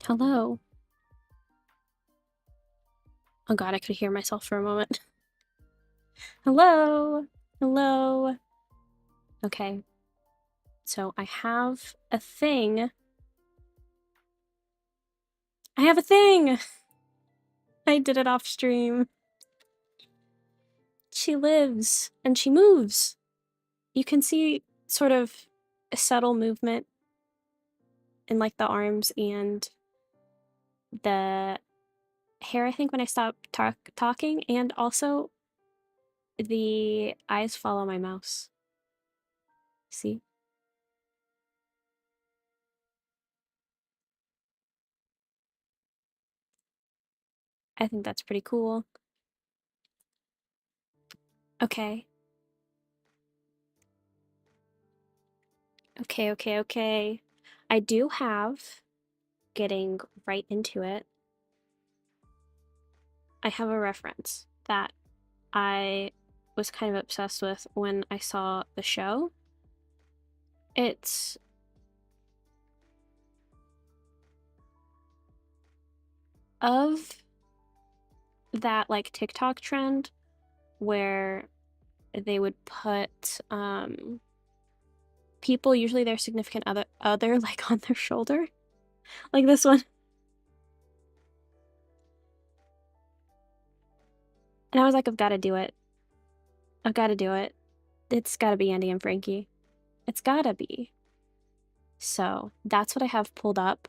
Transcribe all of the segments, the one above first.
Hello. Oh god, I could hear myself for a moment. Hello. Hello. Okay. So I have a thing. I have a thing! I did it off stream. She lives and she moves. You can see sort of a subtle movement in like the arms and the hair, I think, when I stop talking, and also the eyes follow my mouse. See? I think that's pretty cool. Okay. Okay. I do have, getting right into it, I have a reference that I was kind of obsessed with when I saw the show. It's of that like TikTok trend where they would put people, usually their significant other like on their shoulder. Like this one. And I was like, I've gotta do it. I've gotta do it. It's gotta be Andi and Frankie. It's gotta be. So that's what I have pulled up.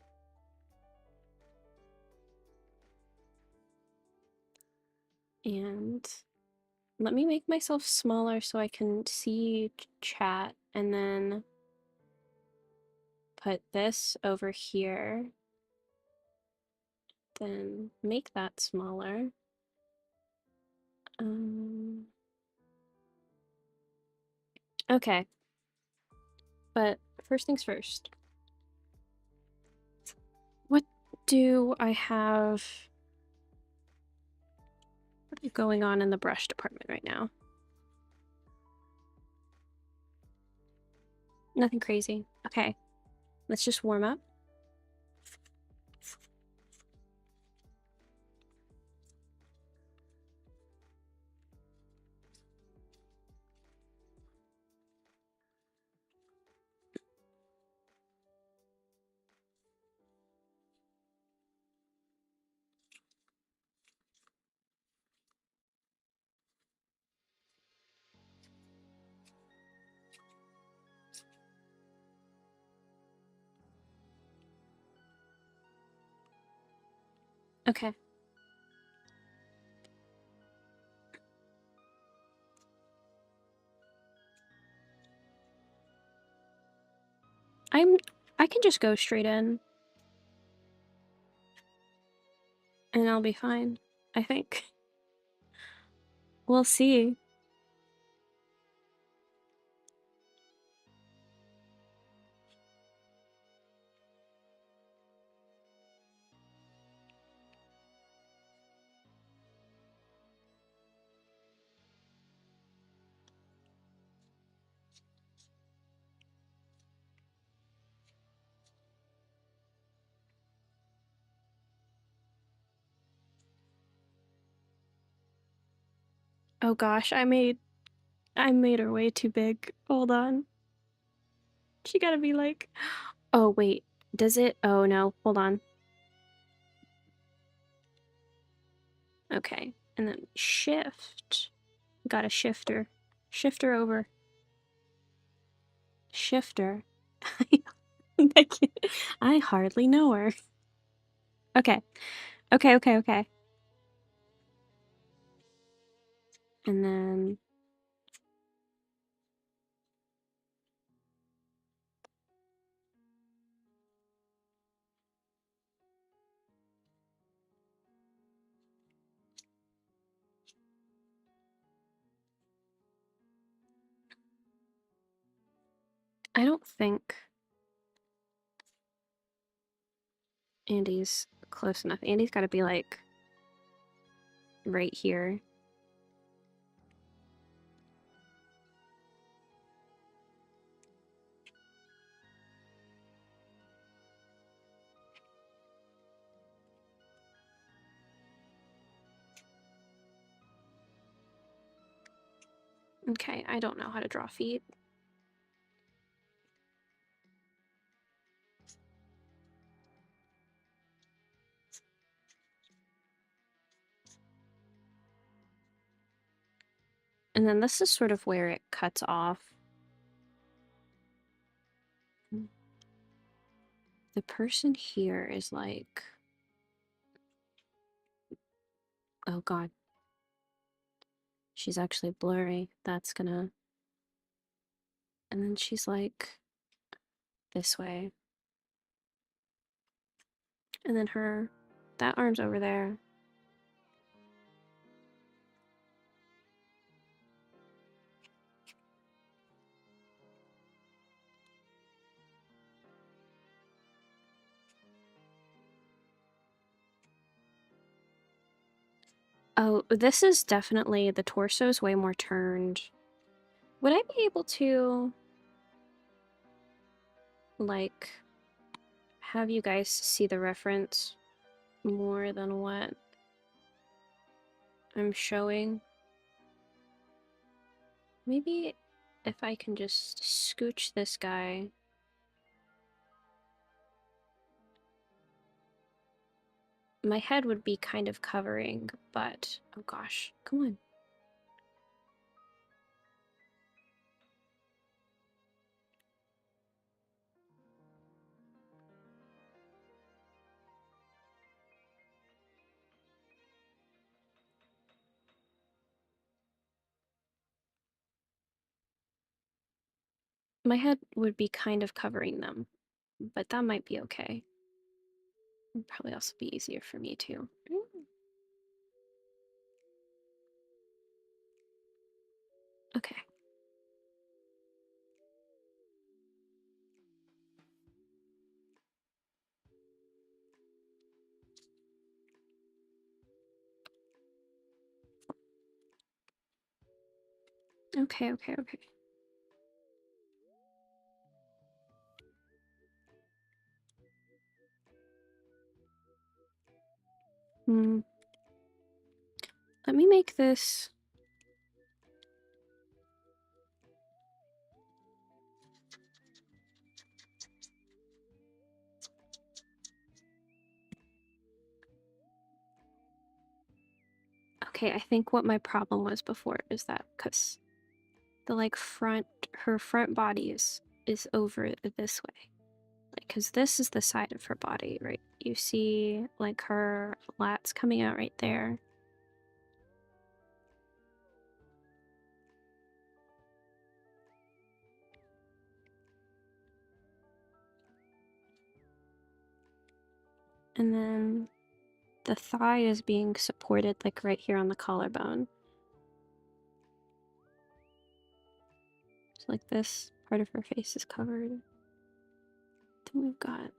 And let me make myself smaller so I can see chat, and then put this over here. Then make that smaller. Okay. But first things first. What do I have going on in the brush department right now? Nothing crazy. Okay. Let's just warm up. Okay. I can just go straight in. And I'll be fine, I think. We'll see. Oh gosh, I made her way too big. Hold on. She gotta be like... Oh, wait. Does it? Oh, no. Hold on. Okay. And then shift. Got a shifter. Shifter over. Shifter. I hardly know her. Okay. Okay. And then... I don't think Andi's close enough. Andi's gotta be like right here. Okay, I don't know how to draw feet. And then this is sort of where it cuts off. The person here is like... Oh god. She's actually blurry. That's gonna... And then she's like... this way. And then her... that arm's over there. Oh, this is definitely... the torso's way more turned. Would I be able to... like... have you guys see the reference more than what I'm showing? Maybe if I can just scooch this guy. My head would be kind of covering, but oh gosh, come on. My head would be kind of covering them, but that might be okay. It'd probably also be easier for me too. Okay. Okay. Let me make this... Okay, I think what my problem was before is that because the like her front body is over this way. Like, because this is the side of her body, right? You see like her lats coming out right there. And then the thigh is being supported like right here on the collarbone. So like this part of her face is covered. Then we've got...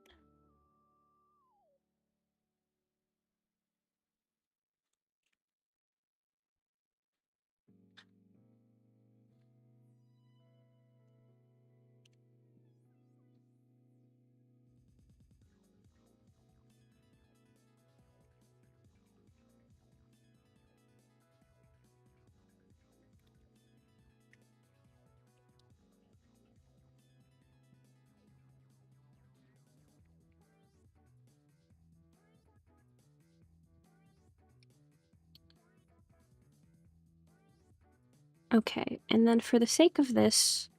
Okay, and then for the sake of this,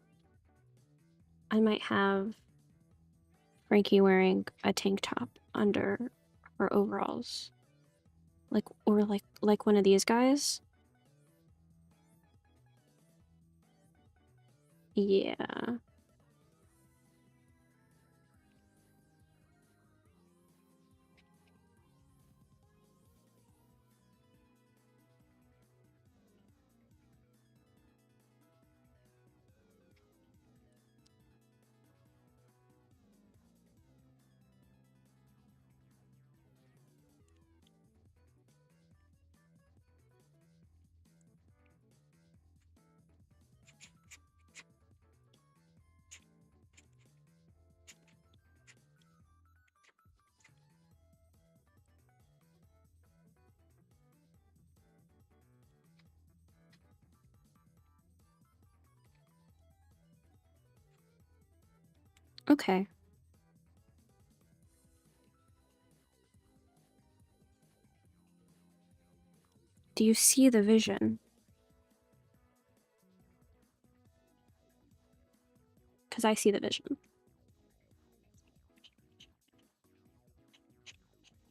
I might have Frankie wearing a tank top under her overalls. Like, or like one of these guys. Yeah. Okay. Do you see the vision? Because I see the vision.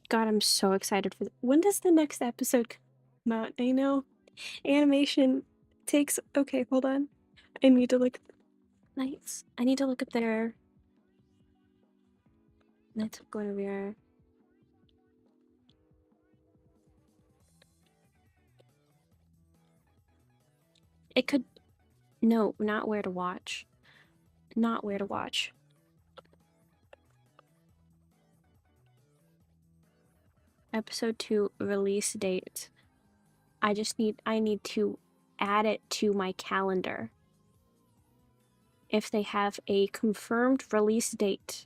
God, I'm so excited for when does the next episode come out? I know animation takes. Okay, hold on. I need to look. Nice. I need to look up their Knights of Guinevere. It could. No, not where to watch. Not where to watch. Episode 2 release date. I need to add it to my calendar. If they have a confirmed release date.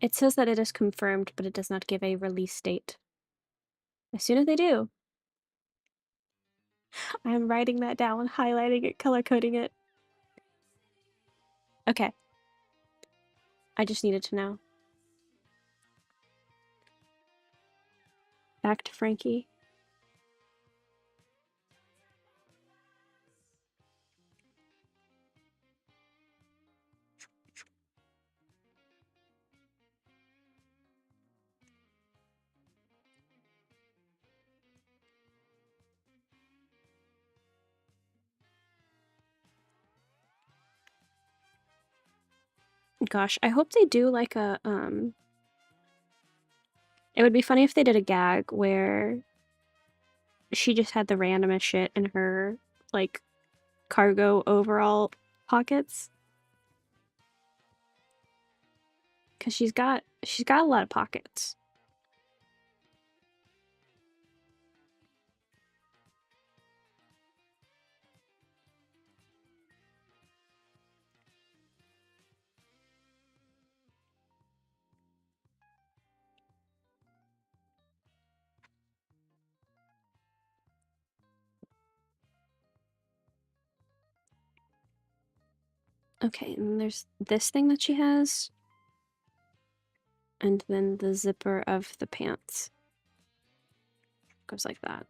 It says that it is confirmed, but it does not give a release date. As soon as they do, I'm writing that down, highlighting it, color coding it. Okay. I just needed to know. Back to Frankie. Gosh, I hope they do like a it would be funny if they did a gag where she just had the randomest shit in her like cargo overall pockets. Cause she's got a lot of pockets. Okay, and there's this thing that she has. And then the zipper of the pants goes like that.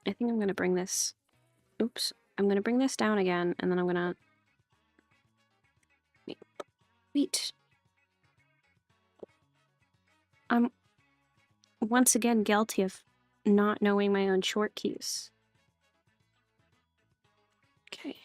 I think I'm gonna bring this. Oops. I'm gonna bring this down again, and then I'm gonna. Wait. I'm once again guilty of not knowing my own short keys. Okay.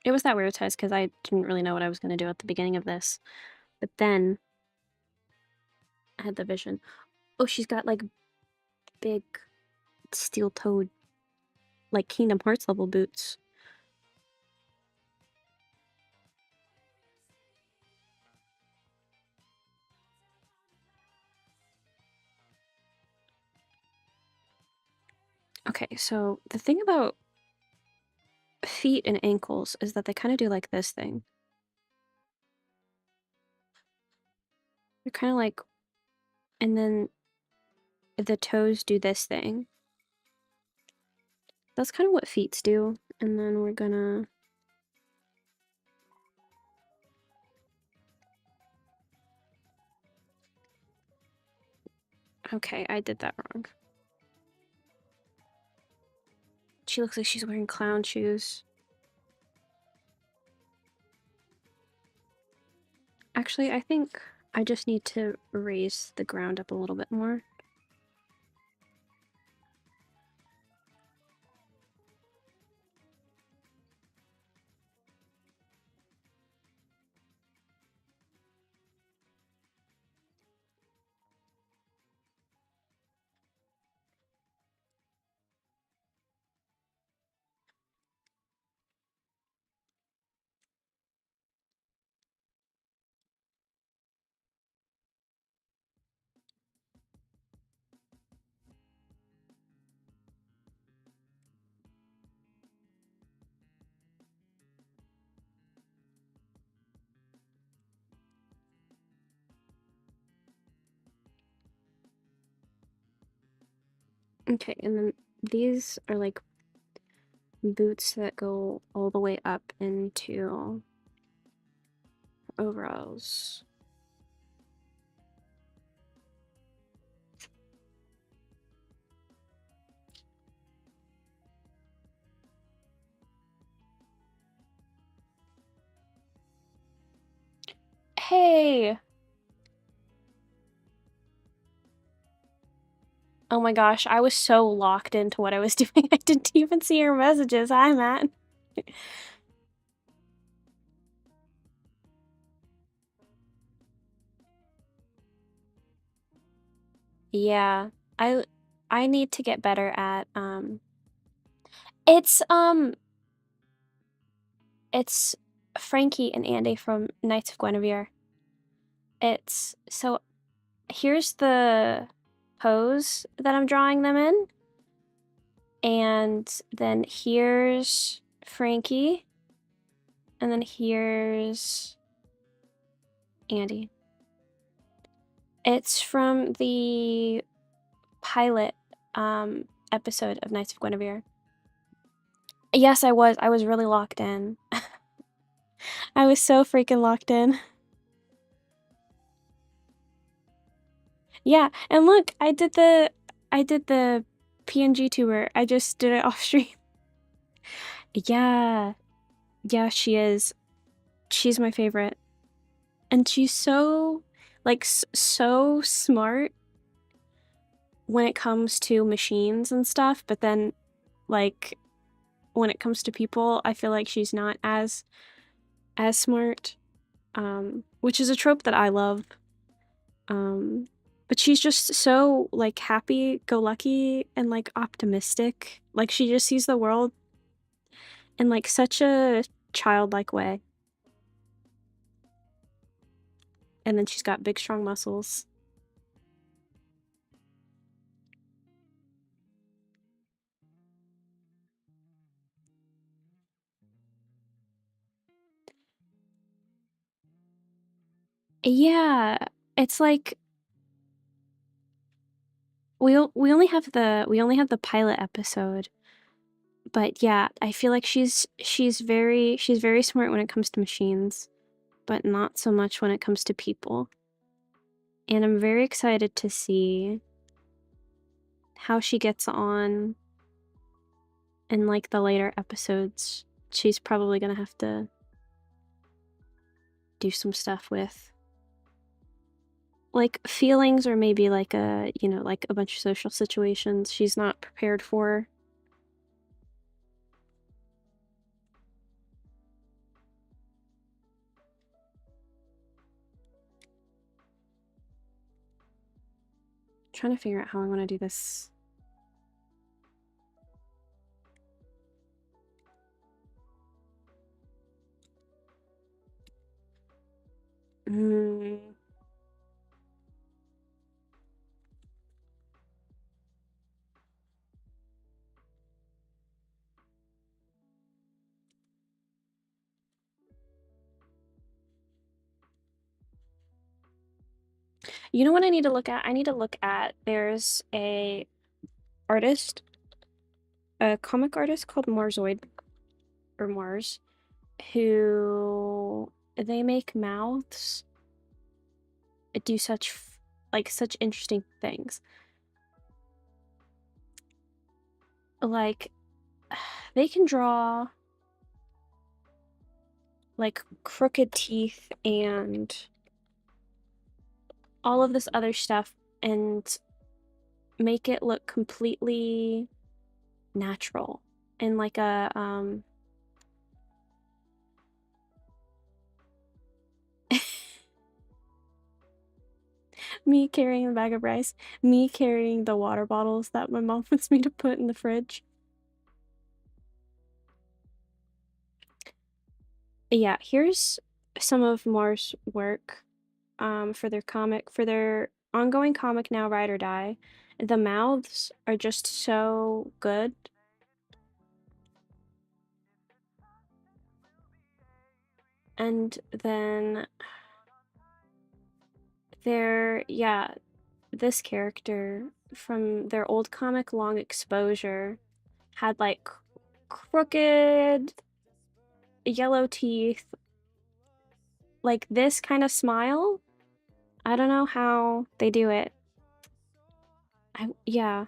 It was that weird test because I didn't really know what I was going to do at the beginning of this. But then I had the vision. Oh, she's got like big steel toed, like Kingdom Hearts level boots. Okay, so the thing about feet and ankles is that they kind of do like this thing. They're kind of like, and then the toes do this thing. That's kind of what feet do. And then we're gonna. Okay, I did that wrong. She looks like she's wearing clown shoes. Actually, I think I just need to raise the ground up a little bit more. Okay, and then these are like boots that go all the way up into overalls. Hey! Oh my gosh, I was so locked into what I was doing, I didn't even see your messages. Hi, Matt. Yeah, I need to get better at, it's, it's Frankie and Andi from Knights of Guinevere. It's, so here's the pose that I'm drawing them in. And then here's Frankie. And then here's Andi. It's from the pilot episode of Knights of Guinevere. Yes, I was. I was really locked in. I was so freaking locked in. Yeah, and look, I did the PNG tour. I just did it off stream. Yeah. Yeah, she is. She's my favorite. And she's so like so smart when it comes to machines and stuff, but then like when it comes to people, I feel like she's not as smart. Which is a trope that I love. But she's just so like happy go lucky and like optimistic. Like she just sees the world in like such a childlike way. And then she's got big strong muscles. Yeah, it's like we only have the pilot episode. But yeah, I feel like she's very smart when it comes to machines, but not so much when it comes to people. And I'm very excited to see how she gets on in like the later episodes. She's probably gonna have to do some stuff with like feelings, or maybe like a, you know, like a bunch of social situations she's not prepared for. Trying to figure out how I want to do this. You know what I need to look at? I need to look at, there's a artist, a comic artist called Marzoid, or Mars, who they make mouths do such such interesting things. Like they can draw like crooked teeth and all of this other stuff and make it look completely natural and like a me carrying a bag of rice, me carrying the water bottles that my mom wants me to put in the fridge. Yeah, here's some of Mars' work for their ongoing comic Now Ride or Die. The mouths are just so good. And then yeah, this character from their old comic Long Exposure had like crooked yellow teeth, like this kind of smile. I don't know how they do it. Yeah.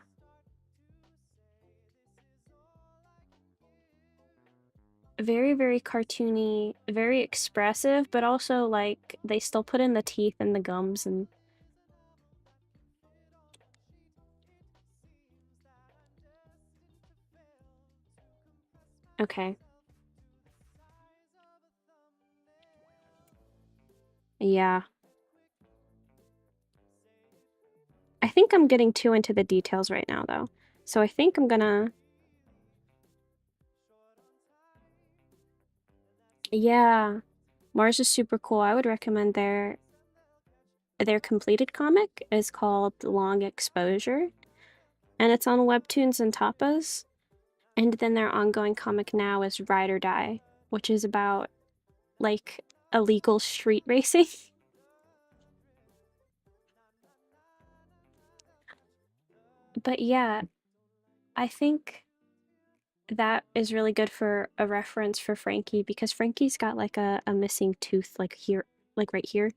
Very, very cartoony, very expressive, but also like they still put in the teeth and the gums and okay. Yeah. I think I'm getting too into the details right now though. So I think I'm gonna yeah. Mars is super cool. I would recommend their completed comic is called Long Exposure, and it's on Webtoons and Tapas. And then their ongoing comic now is Ride or Die, which is about like illegal street racing. But yeah, I think that is really good for a reference for Frankie because Frankie's got like a missing tooth like here, like right here.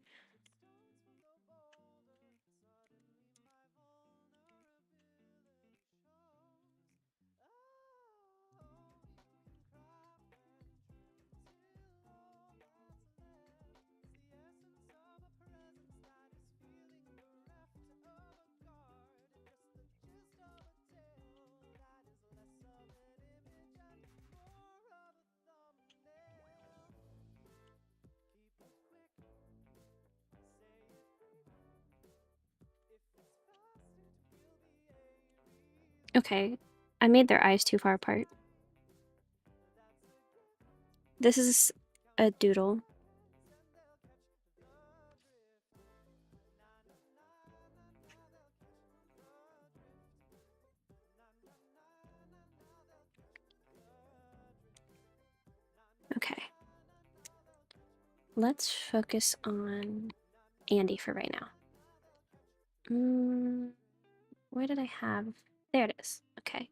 Okay, I made their eyes too far apart. This is a doodle. Okay. Let's focus on Andi for right now. Where did I have? There it is. Okay.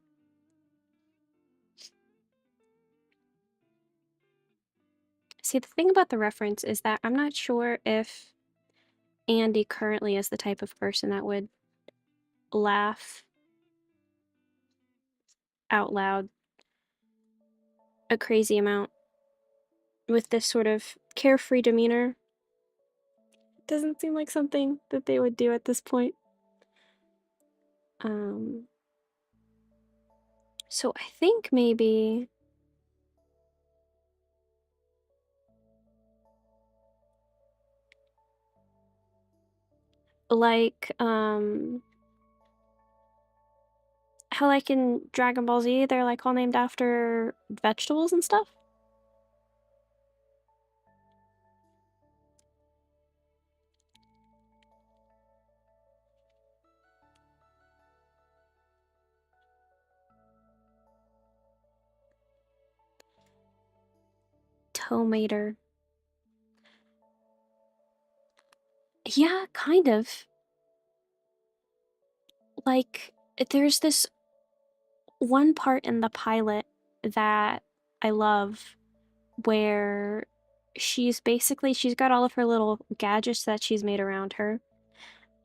See, the thing about the reference is that I'm not sure if Andi currently is the type of person that would laugh out loud a crazy amount with this sort of carefree demeanor. Doesn't seem like something that they would do at this point. So I think maybe like how like in Dragon Ball Z they're like all named after vegetables and stuff. Tomater. Yeah, kind of. Like there's this one part in the pilot that I love where she's got all of her little gadgets that she's made around her,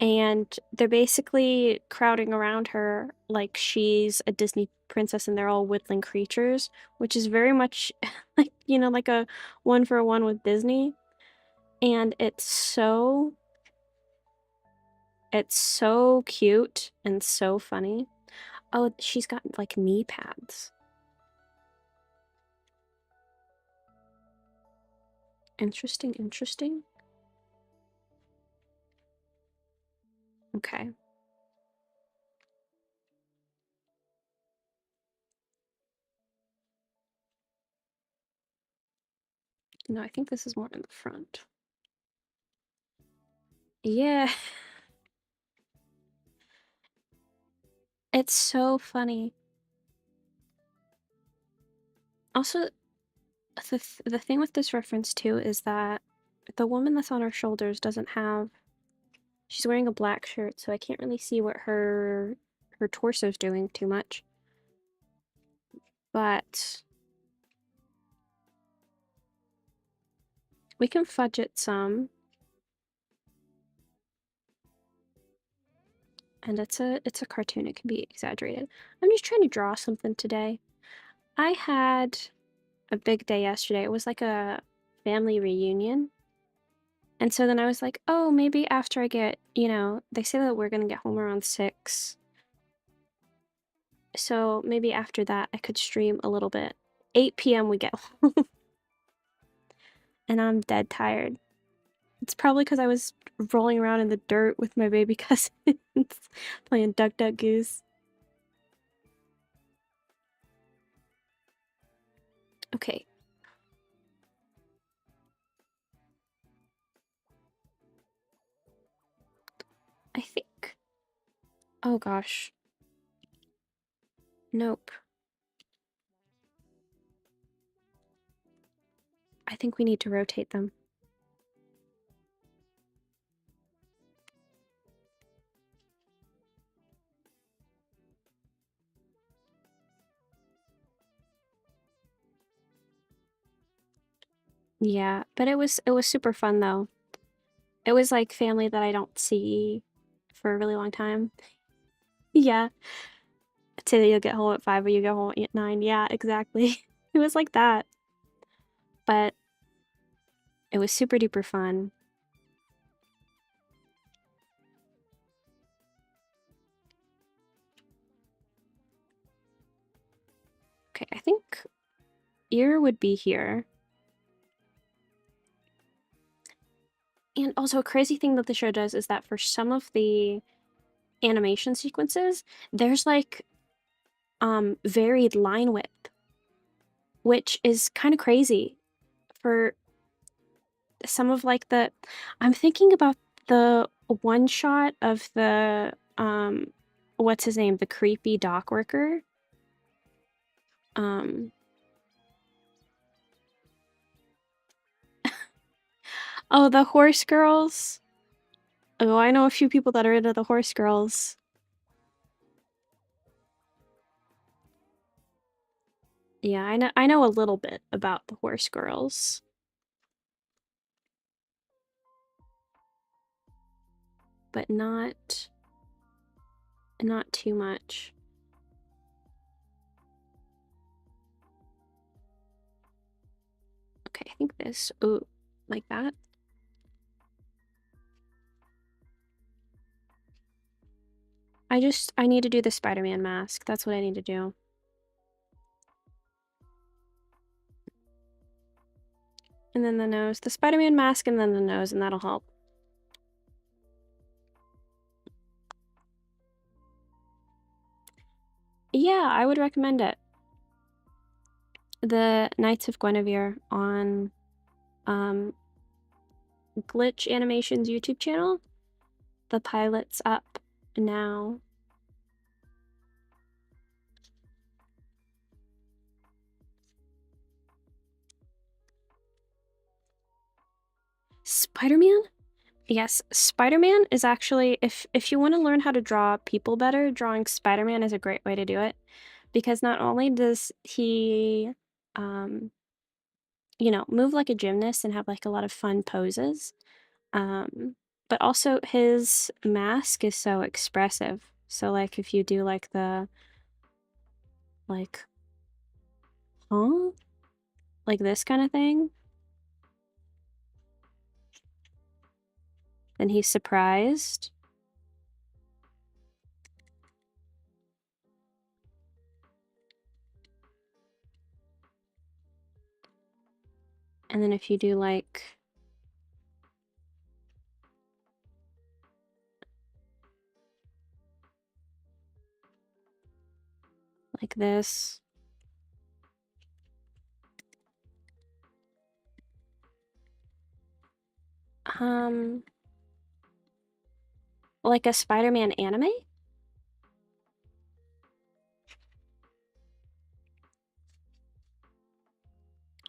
and they're basically crowding around her like she's a Disney princess and they're all woodland creatures, which is very much like, you know, like a one for one with Disney. And it's so cute and so funny. Oh, she's got like knee pads. Interesting, interesting. Okay. No, I think this is more in the front. Yeah. It's so funny. Also, the thing with this reference too is that the woman that's on her shoulders doesn't have She's wearing a black shirt, so I can't really see what her torso's doing too much. But we can fudge it some. And it's a cartoon, it can be exaggerated. I'm just trying to draw something today. I had a big day yesterday. It was like a family reunion. And so then I was like, oh, maybe after I get, they say that we're gonna get home around 6. So maybe after that I could stream a little bit. 8 p.m. we get home. And I'm dead tired. It's probably because I was rolling around in the dirt with my baby cousins, playing Duck Duck Goose. Okay. I think. Oh gosh. Nope. I think we need to rotate them. Yeah, but it was super fun though. It was like family that I don't see for a really long time. Yeah. Today you'll get home at 5 or you go home at 9. Yeah, exactly. It was like that. But it was super duper fun. Okay, I think ear would be here. And also a crazy thing that the show does is that for some of the animation sequences, there's like varied line width, which is kind of crazy for some of like the I'm thinking about the one shot of the what's his name, the creepy dock worker. Oh, the horse girls. Oh, I know a few people that are into the horse girls. Yeah, I know a little bit about the horse girls. But not too much. Okay, I think this. Ooh, like that. I need to do the Spider-Man mask. That's what I need to do. And then the nose. The Spider-Man mask and then the nose, and that'll help. Yeah, I would recommend it. The Knights of Guinevere on Glitch Animation's YouTube channel. The pilot's up now. Spider-Man? Yes, Spider-Man is actually, if you want to learn how to draw people better, drawing Spider-Man is a great way to do it. Because not only does he, move like a gymnast and have like a lot of fun poses, but also his mask is so expressive. So like if you do like the, like, huh? Like this kind of thing, then he's surprised. And then if you do like this. Like a Spider-Man anime?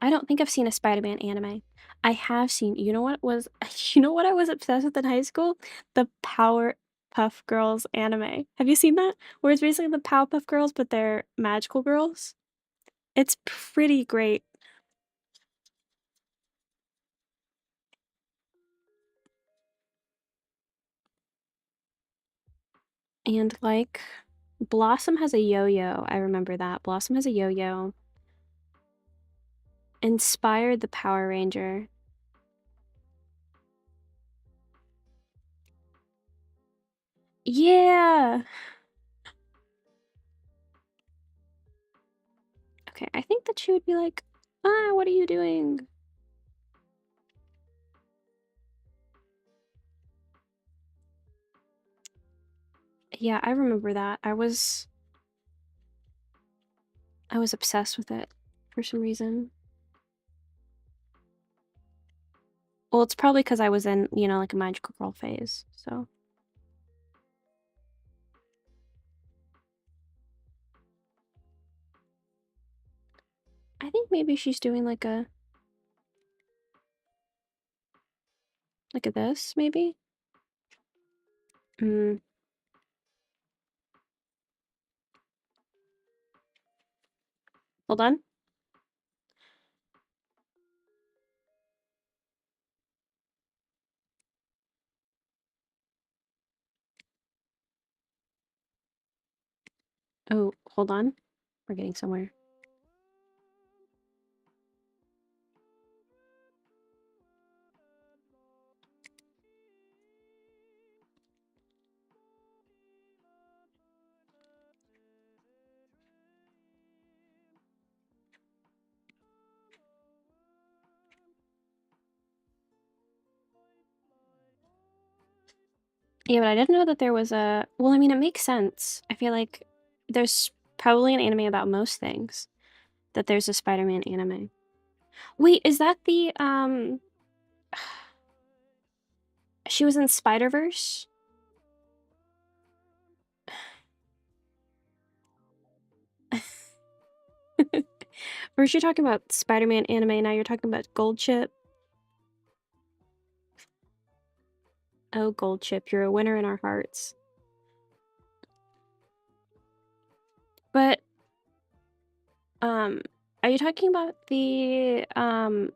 I don't think I've seen a Spider-Man anime. I have seen, you know what was, you know what I was obsessed with in high school? The Powerpuff Girls anime. Have you seen that? Where it's basically the Powerpuff Girls, but they're magical girls. It's pretty great. And like, Blossom has a yo-yo. I remember that. Blossom has a yo-yo. Inspired the Power Ranger. Yeah. Okay, I think that she would be like, ah, what are you doing? Yeah, I remember that. I was obsessed with it for some reason. Well, it's probably because I was in, like a magical girl phase, so. I think maybe she's doing like a this, maybe? Mm, hold on. Oh, hold on. We're getting somewhere. Yeah, but I didn't know that there was a... Well, I mean, it makes sense. I feel like there's probably an anime about most things. That there's a Spider-Man anime. Wait, is that the? She was in Spider-Verse? First you're talking about Spider-Man anime, now you're talking about Gold Chip. Oh, Gold Chip, you're a winner in our hearts. But, um, are you talking about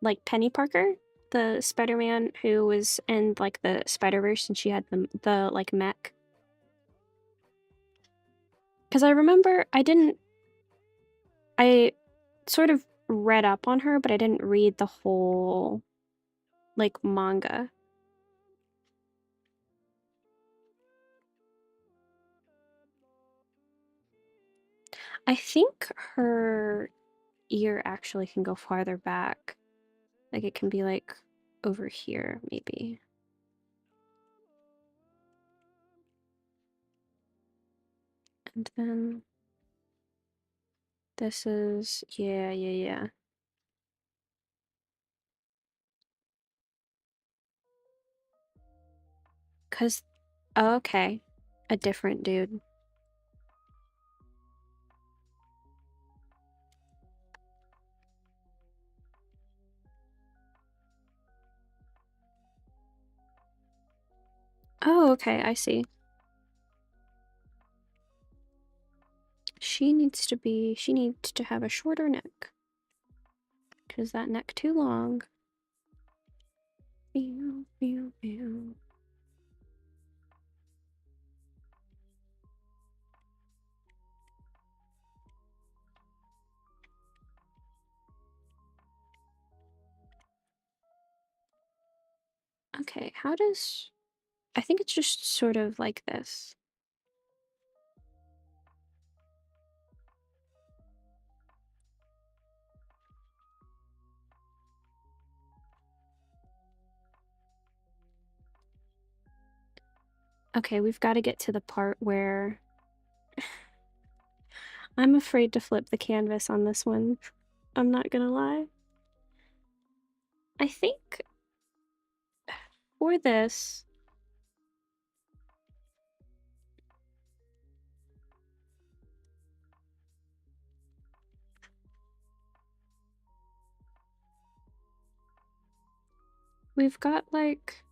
like Penny Parker? The Spider-Man who was in, like, the Spider-Verse and she had the like, mech? Because I remember I sort of read up on her, but I didn't read the whole, like, manga. I think her ear actually can go farther back. Like, it can be, like, over here, maybe. And then this is, yeah, yeah, yeah. Cause, oh, okay, a different dude. Oh, okay, I see. She needs to have a shorter neck. Cause that neck too long. Meow, meow, meow. Okay, how does... I think it's just sort of like this. Okay, we've got to get to the part where... I'm afraid to flip the canvas on this one. I'm not gonna lie. I think for this... We've got like...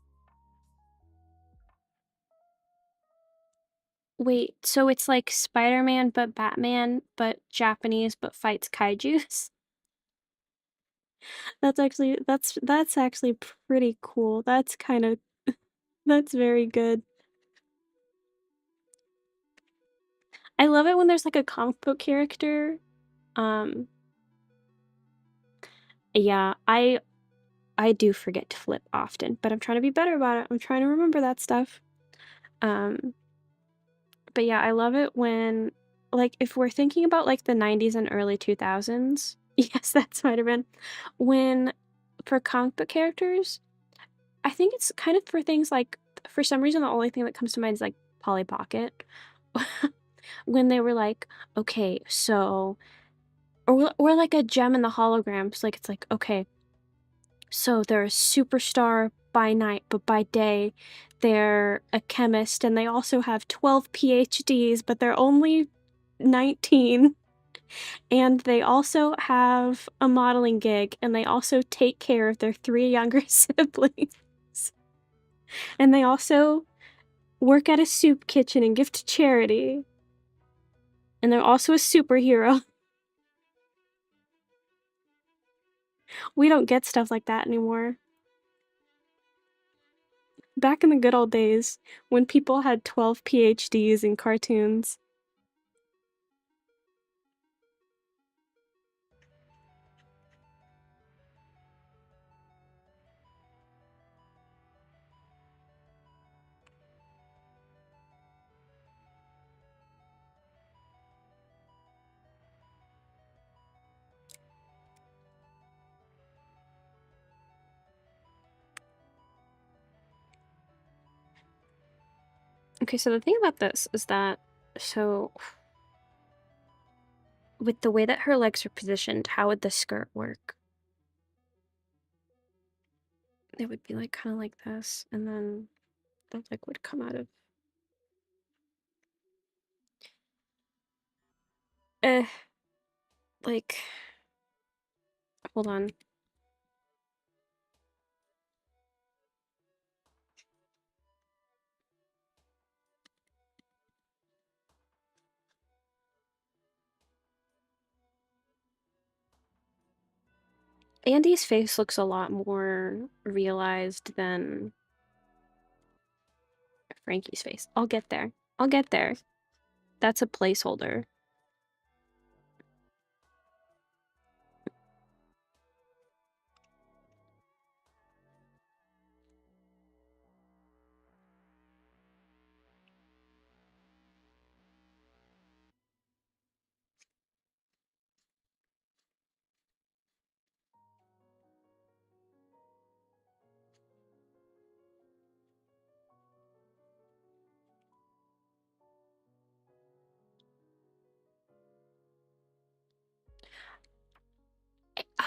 Wait, so it's like Spider-Man but Batman but Japanese but fights kaijus? That's actually pretty cool. That's kind of that's very good. I love it when there's like a comic book character. Um yeah, I do forget to flip often, but I'm trying to be better about it. I'm trying to remember that stuff. Um but yeah, I love it when, like, if we're thinking about like the 90s and early 2000s, yes, that Spider-Man, when for comic book characters, I think it's kind of for things like, for some reason, the only thing that comes to mind is like Polly Pocket. When they were like, okay, so, or like a gem in the holograms, like it's like, okay, so they're a superstar by night, but by day, they're a chemist, and they also have 12 PhDs, but they're only 19. And they also have a modeling gig, and they also take care of their 3 younger siblings. And they also work at a soup kitchen and give to charity. And they're also a superhero. We don't get stuff like that anymore. Back in the good old days, when people had 12 PhDs in cartoons. Okay, so the thing about this is that, so with the way that her legs are positioned, how would the skirt work? It would be like kind of like this, and then that like would come out of. Eh, like, hold on. Andy's face looks a lot more realized than Frankie's face. I'll get there. I'll get there. That's a placeholder.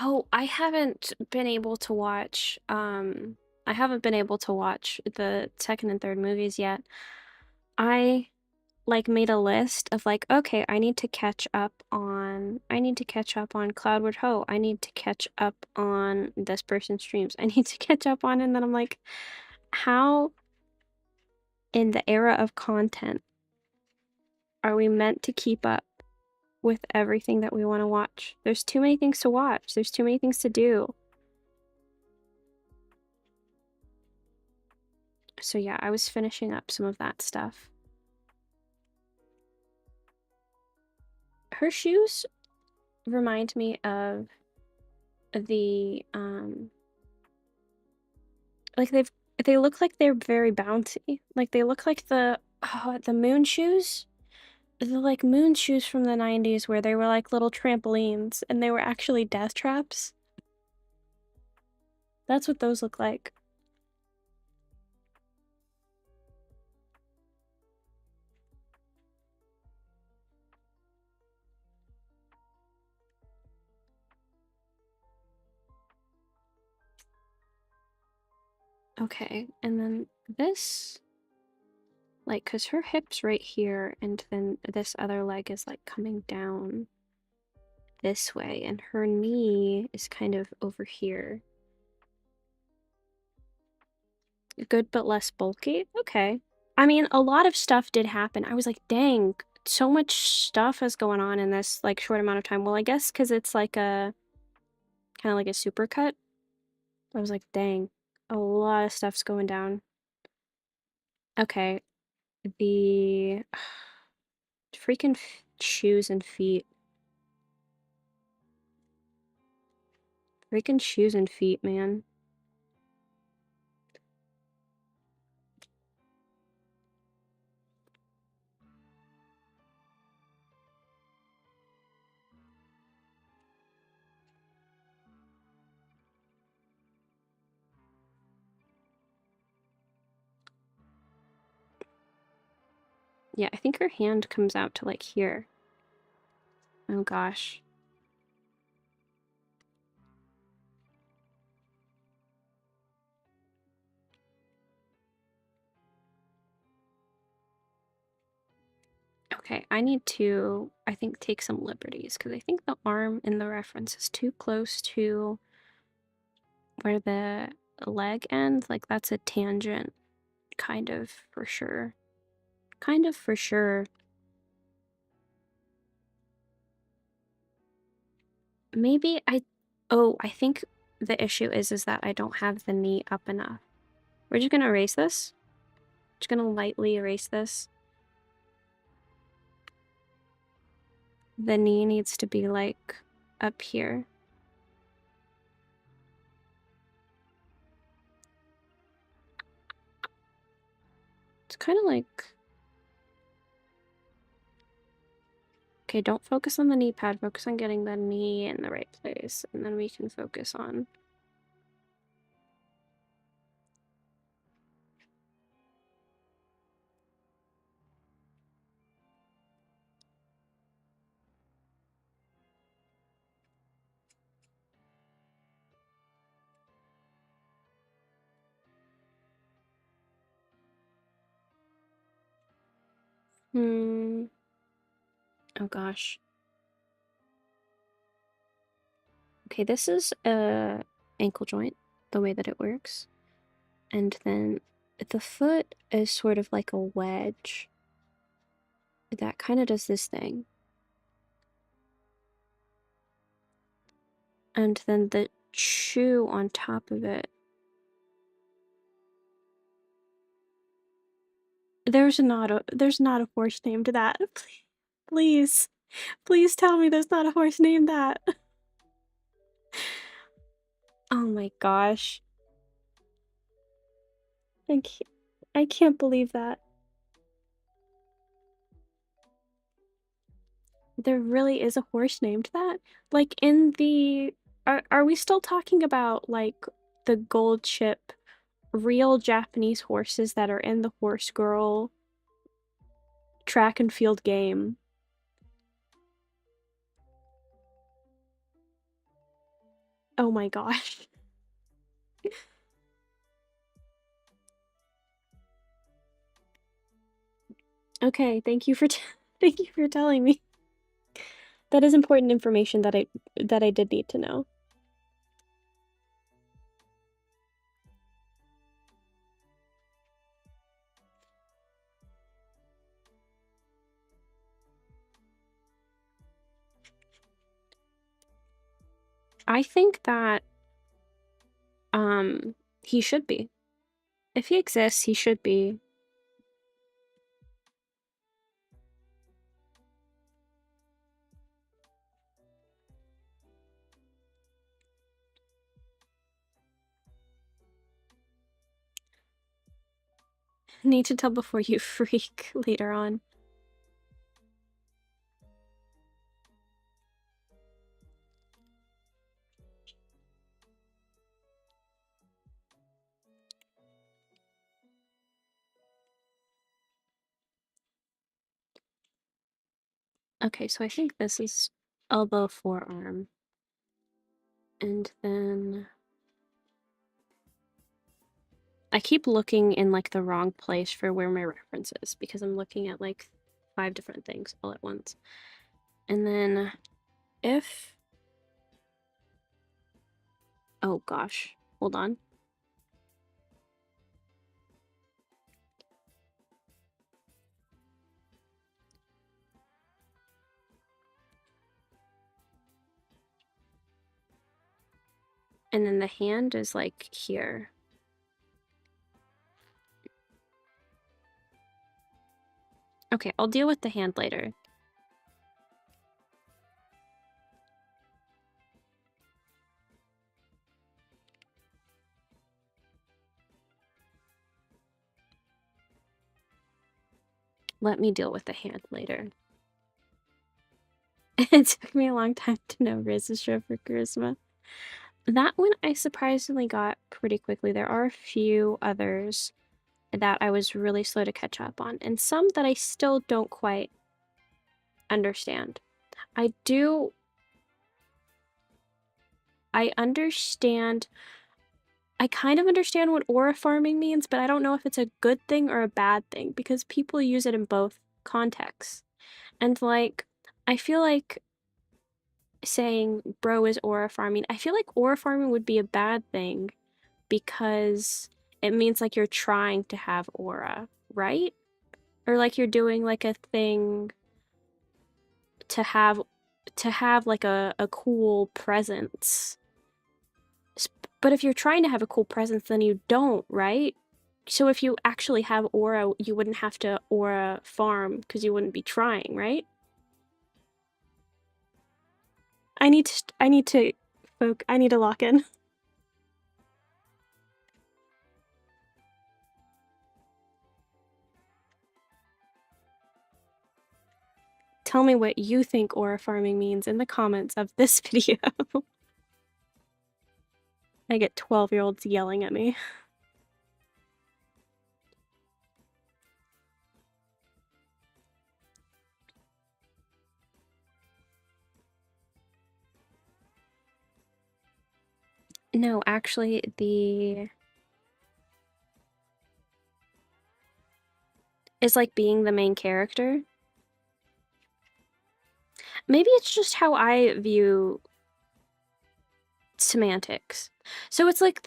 Oh, I haven't been able to watch the second and third movies yet. I like made a list of like, okay, I need to catch up on Cloudward Ho. I need to catch up on this person's streams. I need to catch up on, and then I'm like, how in the era of content are we meant to keep up with everything that we want to watch? There's too many things to watch. There's too many things to do. So yeah, I was finishing up some of that stuff. Her shoes remind me of the like they look like they're very bouncy. Like they look like the moon shoes. The like moon shoes from the 90s where they were like little trampolines and they were actually death traps. That's what those look like. Okay, and then this, like, cause her hip's right here, and then this other leg is like coming down this way, and her knee is kind of over here. Good but less bulky? Okay. I mean, a lot of stuff did happen. I was like, dang, so much stuff is going on in this, like, short amount of time. Well, I guess because it's like a, kind of like a supercut. I was like, dang, a lot of stuff's going down. Okay. The freaking shoes and feet. Freaking shoes and feet, man. Yeah, I think her hand comes out to like here. Oh gosh. Okay, I need to, I think, take some liberties because I think the arm in the reference is too close to where the leg ends. Like, that's a tangent, kind of, for sure. Kind of for sure. Maybe oh, I think the issue is that I don't have the knee up enough. We're just gonna erase this. Just gonna lightly erase this. The knee needs to be, like, up here. It's kind of like... Okay, don't focus on the knee pad. Focus on getting the knee in the right place. And then we can focus on... Oh gosh. Okay, this is a ankle joint, the way that it works. And then the foot is sort of like a wedge that kind of does this thing. And then the shoe on top of it. There's not a horse named that. Please. Please tell me there's not a horse named that. Oh my gosh. I can't believe that. There really is a horse named that? Like in the... Are we still talking about like the gold chip real Japanese horses that are in the Horse Girl track and field game? Oh my gosh. Okay, thank you for thank you for telling me. That is important information that I did need to know. I think that he should be. If he exists, he should be. Need to tell before you freak later on. Okay, so I think this is elbow, forearm. And then... I keep looking in, like, the wrong place for where my reference is, because I'm looking at, like, 5 different things all at once. And then, if... Oh gosh, hold on. And then the hand is like here. Okay, I'll deal with the hand later. Let me deal with the hand later. It took me a long time to know Riz's show for charisma. That one I surprisingly got pretty quickly. There are a few others that I was really slow to catch up on, and some that I still don't quite understand. I understand. I kind of understand what aura farming means, but I don't know if it's a good thing or a bad thing because people use it in both contexts. And like, I feel like saying bro is aura farming, I feel like aura farming would be a bad thing because it means like you're trying to have aura, right? Or like you're doing like a thing to have like a cool presence. But if you're trying to have a cool presence, then you don't, right? So if you actually have aura, you wouldn't have to aura farm because you wouldn't be trying, right? I need to lock in. Tell me what you think aura farming means in the comments of this video. I get 12-year-olds yelling at me. No, actually, is like being the main character. Maybe it's just how I view semantics. So it's like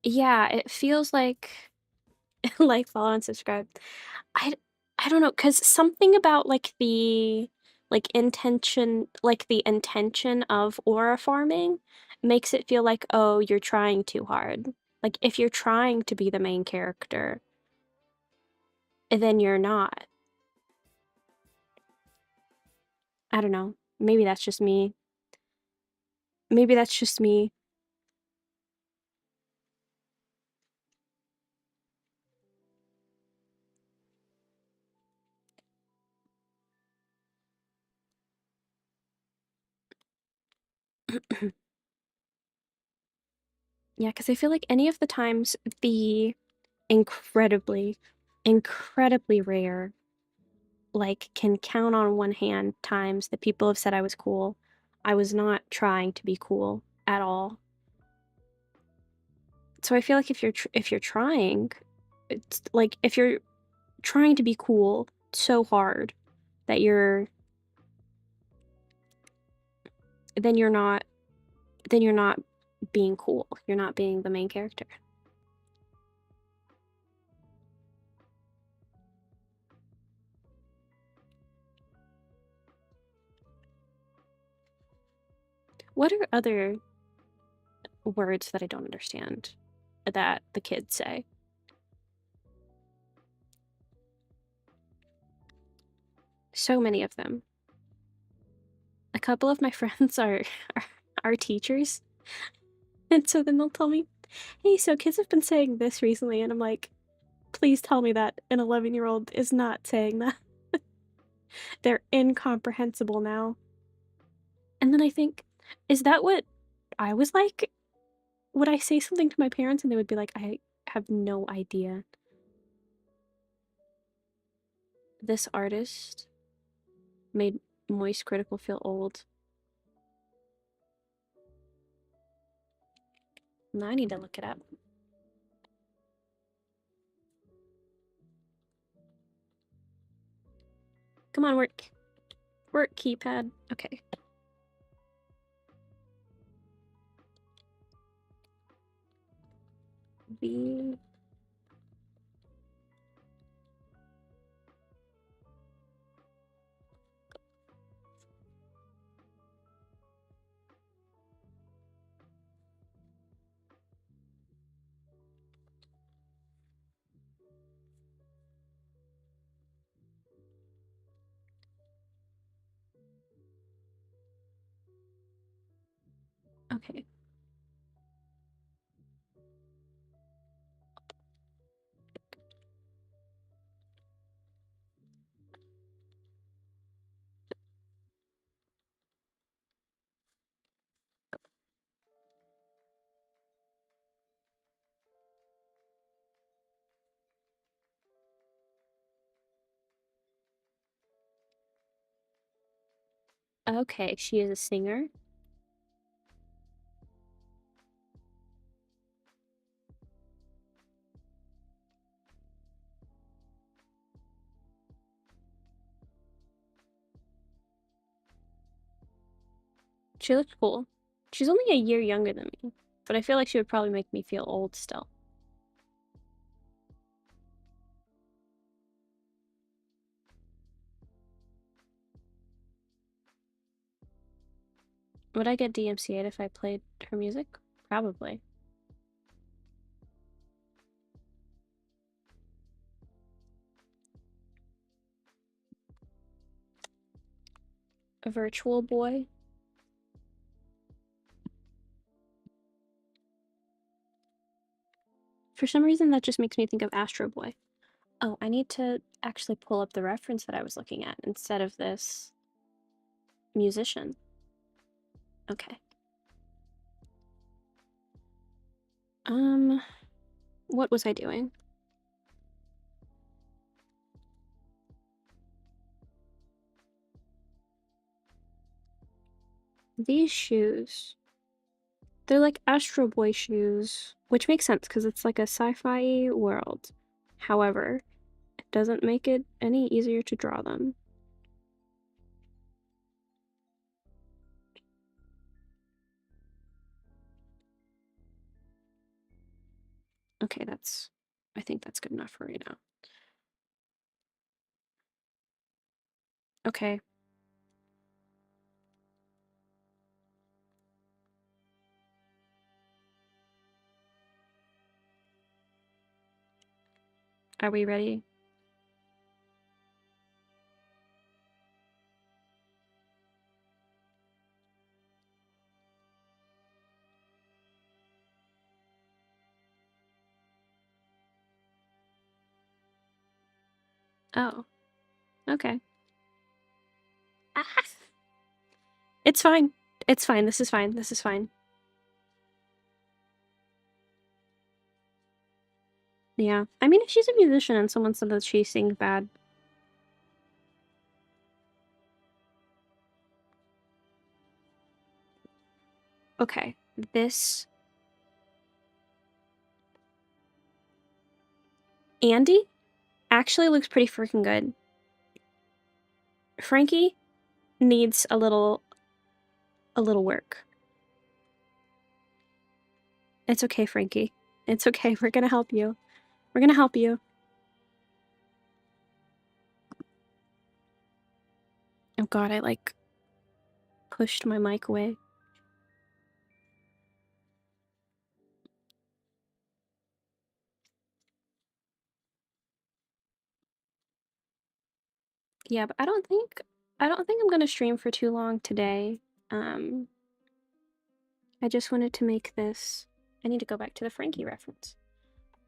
yeah, it feels like like, follow, and subscribe. I I don't know, cause something about, like, the, the intention of aura farming makes it feel like, "Oh, you're trying too hard." Like, if you're trying to be the main character, then you're not. I don't know. Maybe that's just me. Maybe that's just me. Yeah, cause I feel like any of the times the incredibly, incredibly rare, like, can count on one hand times that people have said I was cool. I was not trying to be cool at all. So I feel like if you're trying, it's like if you're trying to be cool so hard that then you're not then you're not being cool. You're not being the main character. What are other words that I don't understand that the kids say? So many of them. A couple of my friends are teachers, and so then they'll tell me, "Hey, so kids have been saying this recently," and I'm like, "Please tell me that an 11-year-old is not saying that." They're incomprehensible now. And then I think, is that what I was like? Would I say something to my parents and they would be like, "I have no idea." This artist made Moist Critical feel old. Now I need to look it up. Come on, work. Work, keypad. Okay. V. Okay. Okay, she is a singer. She looks cool. She's only a year younger than me, but I feel like she would probably make me feel old still. Would I get DMCA'd if I played her music? Probably. A virtual boy? For some reason, that just makes me think of Astro Boy. Oh, I need to actually pull up the reference that I was looking at instead of this musician. Okay. What was I doing? These shoes. They're like Astro Boy shoes, which makes sense because it's like a sci-fi world. However, it doesn't make it any easier to draw them. Okay, I think that's good enough for right now. Okay. Are we ready? Oh, okay. Ah! It's fine. It's fine. This is fine. This is fine. Yeah. I mean, if she's a musician and someone said that she sings bad. Okay. This. Andi actually looks pretty freaking good. Frankie needs a little work. It's okay, Frankie. It's okay. We're gonna help you. We're gonna help you. Oh god, I like pushed my mic away. Yeah, but I don't think I'm gonna stream for too long today. I just wanted to make this. I need to go back to the Frankie reference.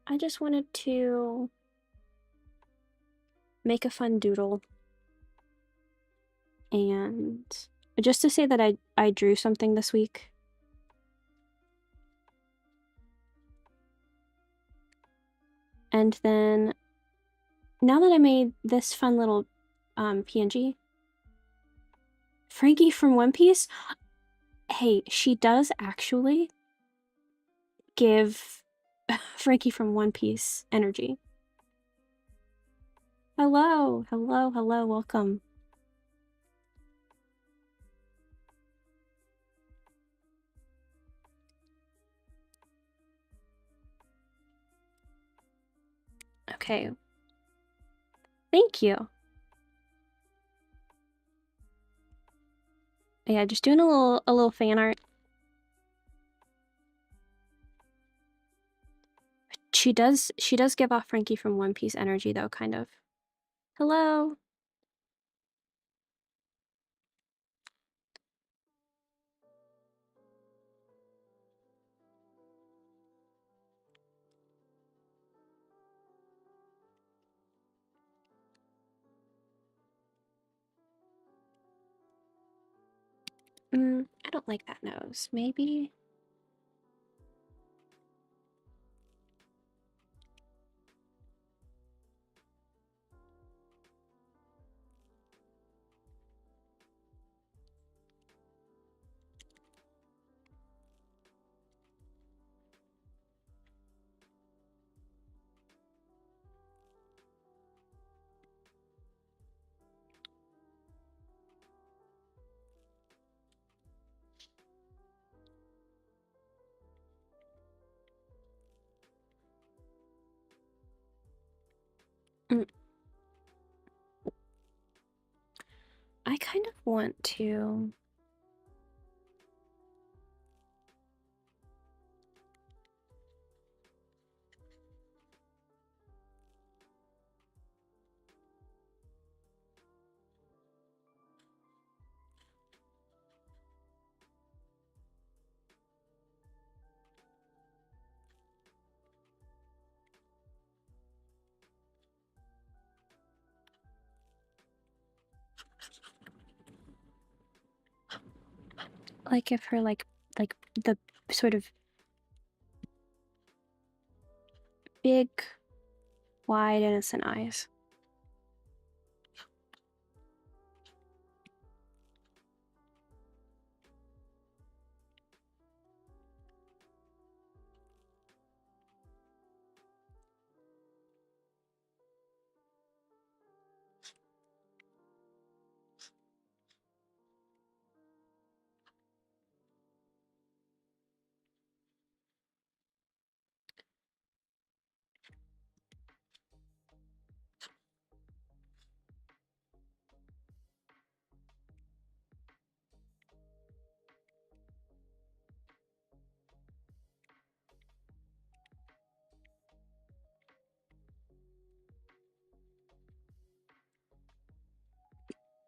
I just wanted to make a fun doodle and just to say that I drew something this week. And then now that I made this fun little PNG, Frankie from One Piece, hey, she does actually give Frankie from One Piece energy. Hello, hello, hello, welcome. Okay. Thank you. Yeah, just doing a little fan art. She does give off Frankie from One Piece energy though, kind of. Hello. I don't like that nose. Maybe. Mm, I kind of want to. Like if her like the sort of big, wide, innocent eyes.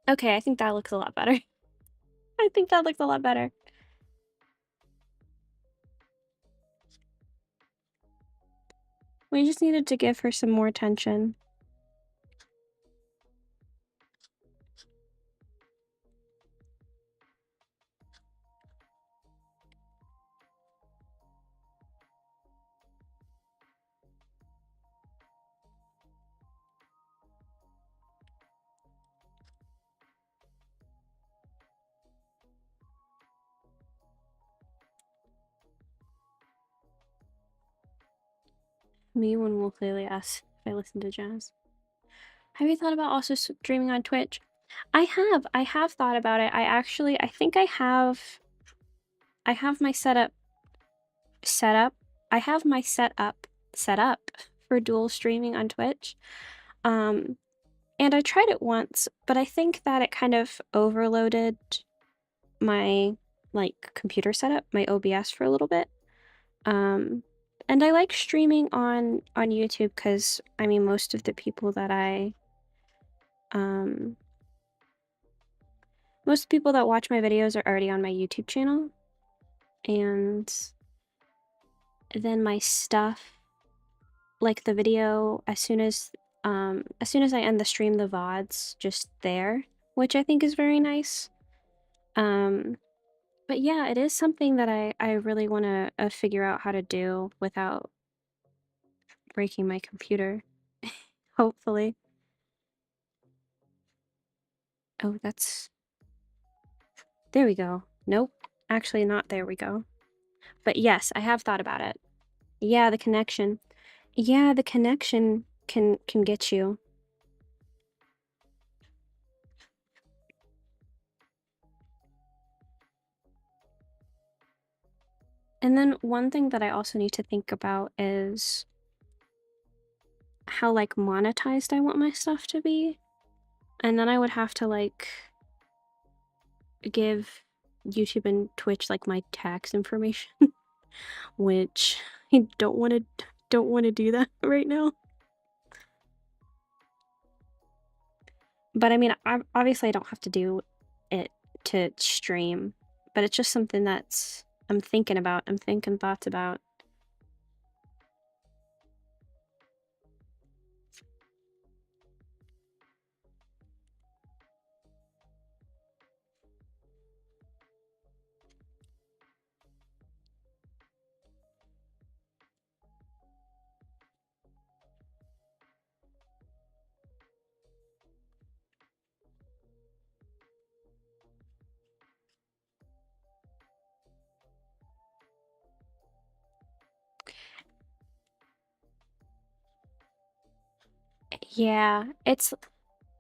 Okay, I think that looks a lot better. I think that looks a lot better. We just needed to give her some more attention. Me when Will clearly asks if I listen to jazz. Have you thought about also streaming on Twitch? I have thought about it. I think I have my setup set up. I have my setup set up for dual streaming on Twitch. And I tried it once, but I think that it kind of overloaded my like computer setup, my OBS for a little bit. And I like streaming on YouTube because I mean most of the people that most people that watch my videos are already on my YouTube channel, and then my stuff, like the video, as soon as I end the stream, the VOD's just there, which I think is very nice. But yeah, it is something that I really want to figure out how to do without breaking my computer. Hopefully. Oh, that's... There we go. Nope. Actually not there we go. But yes, I have thought about it. Yeah, the connection. Yeah, the connection can get you. And then one thing that I also need to think about is how like monetized I want my stuff to be. And then I would have to like give YouTube and Twitch like my tax information, which I don't want to do that right now. But I mean, obviously I don't have to do it to stream, but it's just something that's I'm thinking about. I'm thinking thoughts about. Yeah,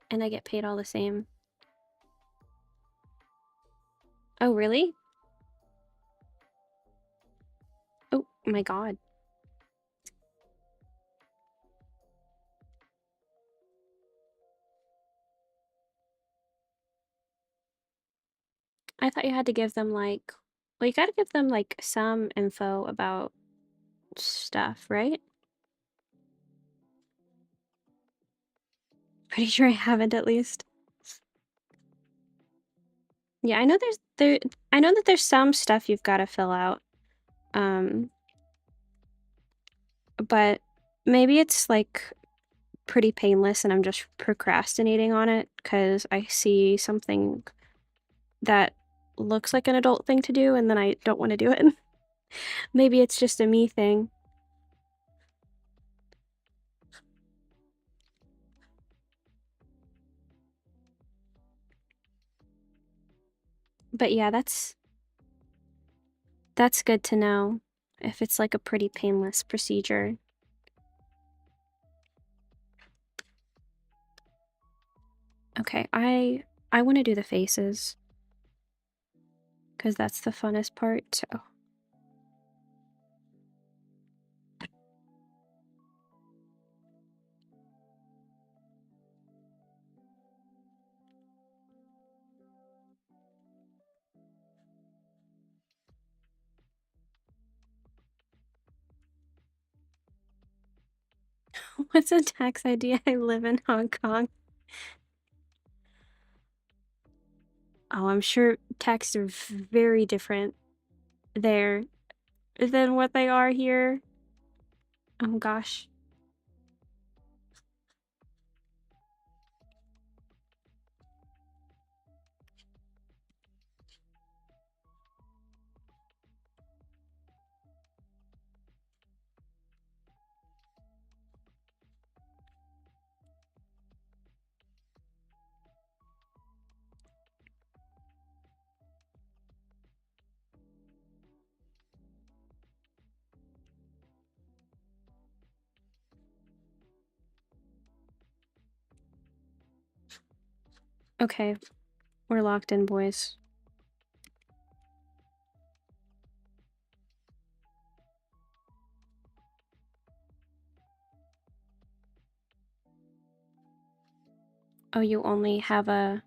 and I get paid all the same. Oh, really? Oh my God. I thought you had to give them like, well, you gotta give them like some info about stuff, right? Pretty sure I haven't at least. Yeah, I know I know that there's some stuff you've got to fill out. Um, but maybe it's like pretty painless and I'm just procrastinating on it because I see something that looks like an adult thing to do and then I don't want to do it. Maybe it's just a me thing. But yeah, that's good to know if it's like a pretty painless procedure. Okay, I want to do the faces because that's the funnest part. So what's a tax ID? I live in Hong Kong. Oh, I'm sure taxes are very different there than what they are here. Oh gosh. Okay, we're locked in, boys. Oh, you only have a...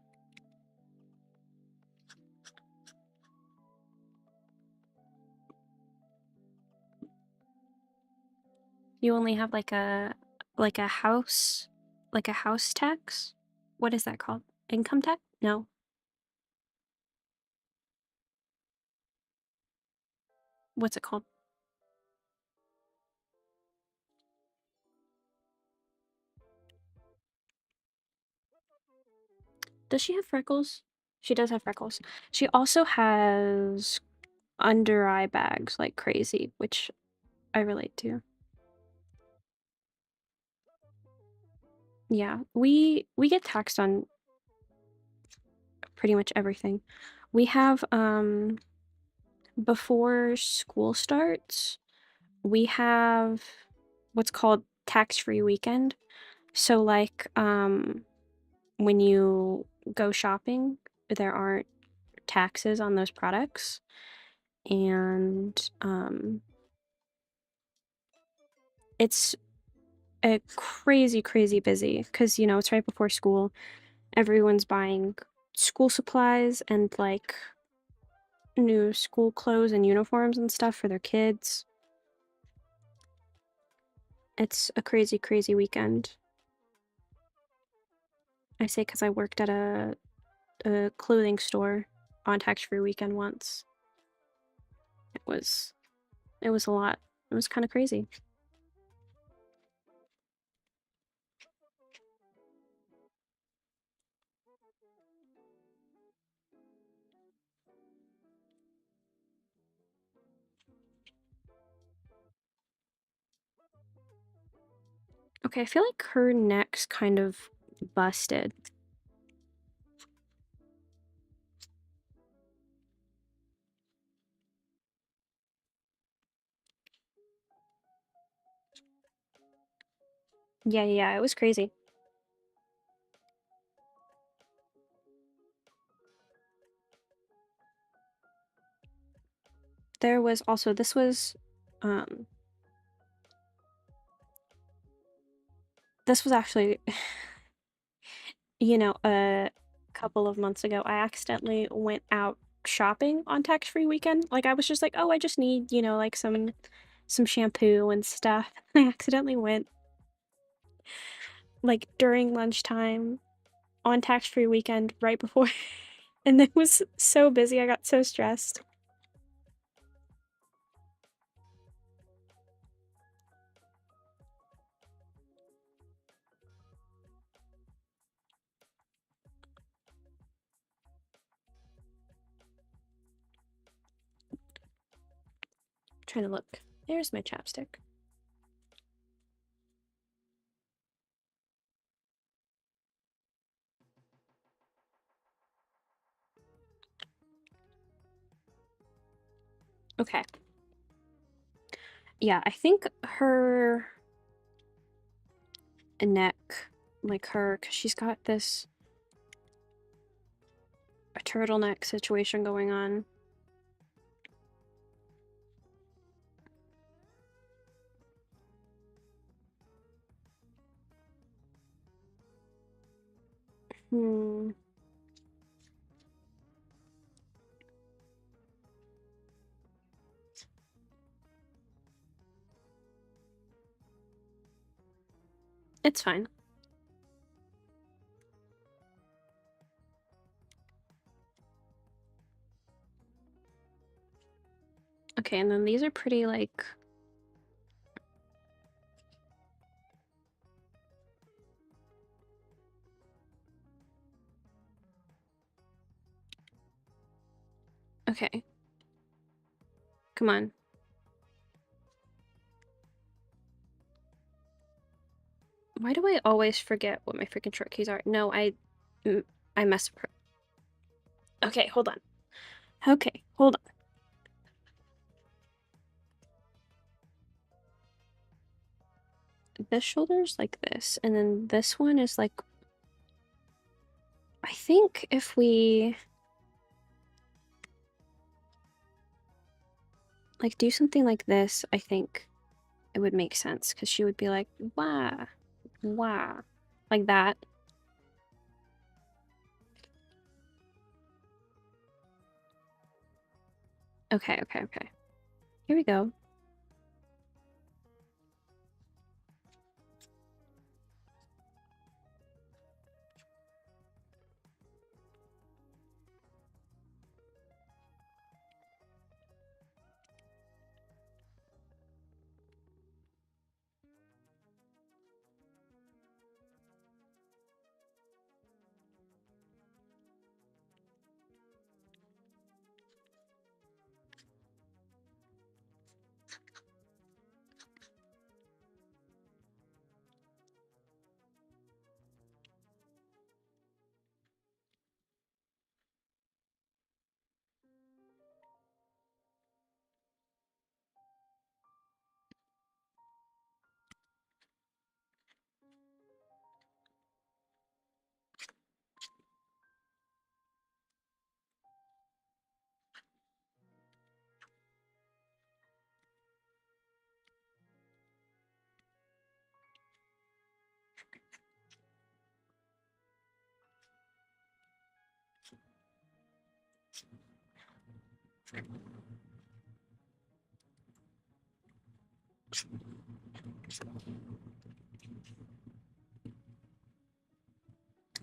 You only have like a house like a house tax? What is that called? Income tax? No. What's it called? Does she have freckles? She does have freckles. She also has under eye bags like crazy, which I relate to. Yeah, we get taxed on pretty much everything. We have before school starts, we have what's called tax-free weekend. So like when you go shopping, there aren't taxes on those products. And it's a crazy busy because you know it's right before school. Everyone's buying school supplies and like new school clothes and uniforms and stuff for their kids. It's a crazy weekend. I say because I worked at a clothing store on tax-free weekend once. It was it was a lot. It was kind of crazy. Okay, I feel like her neck's kind of busted. Yeah, it was crazy. there was also, this was actually, you know, a couple of months ago, I accidentally went out shopping on tax-free weekend. Like, I was just like, oh, I just need, you know, like some shampoo and stuff. I accidentally went like during lunchtime on tax-free weekend right before, and it was so busy. I got so stressed. Trying to look. There's my chapstick. Okay. Yeah, I think her neck, like her, because she's got this a turtleneck situation going on. It's fine. Okay, and then these are pretty like... Okay. Come on. Why do I always forget what my freaking short keys are? No, I messed up. Okay, hold on. Okay, hold on. This shoulder's like this, and then this one is like... I think if we... like do something like this, I think it would make sense, because she would be like, wah, wah, like that. Okay, okay, okay. Here we go.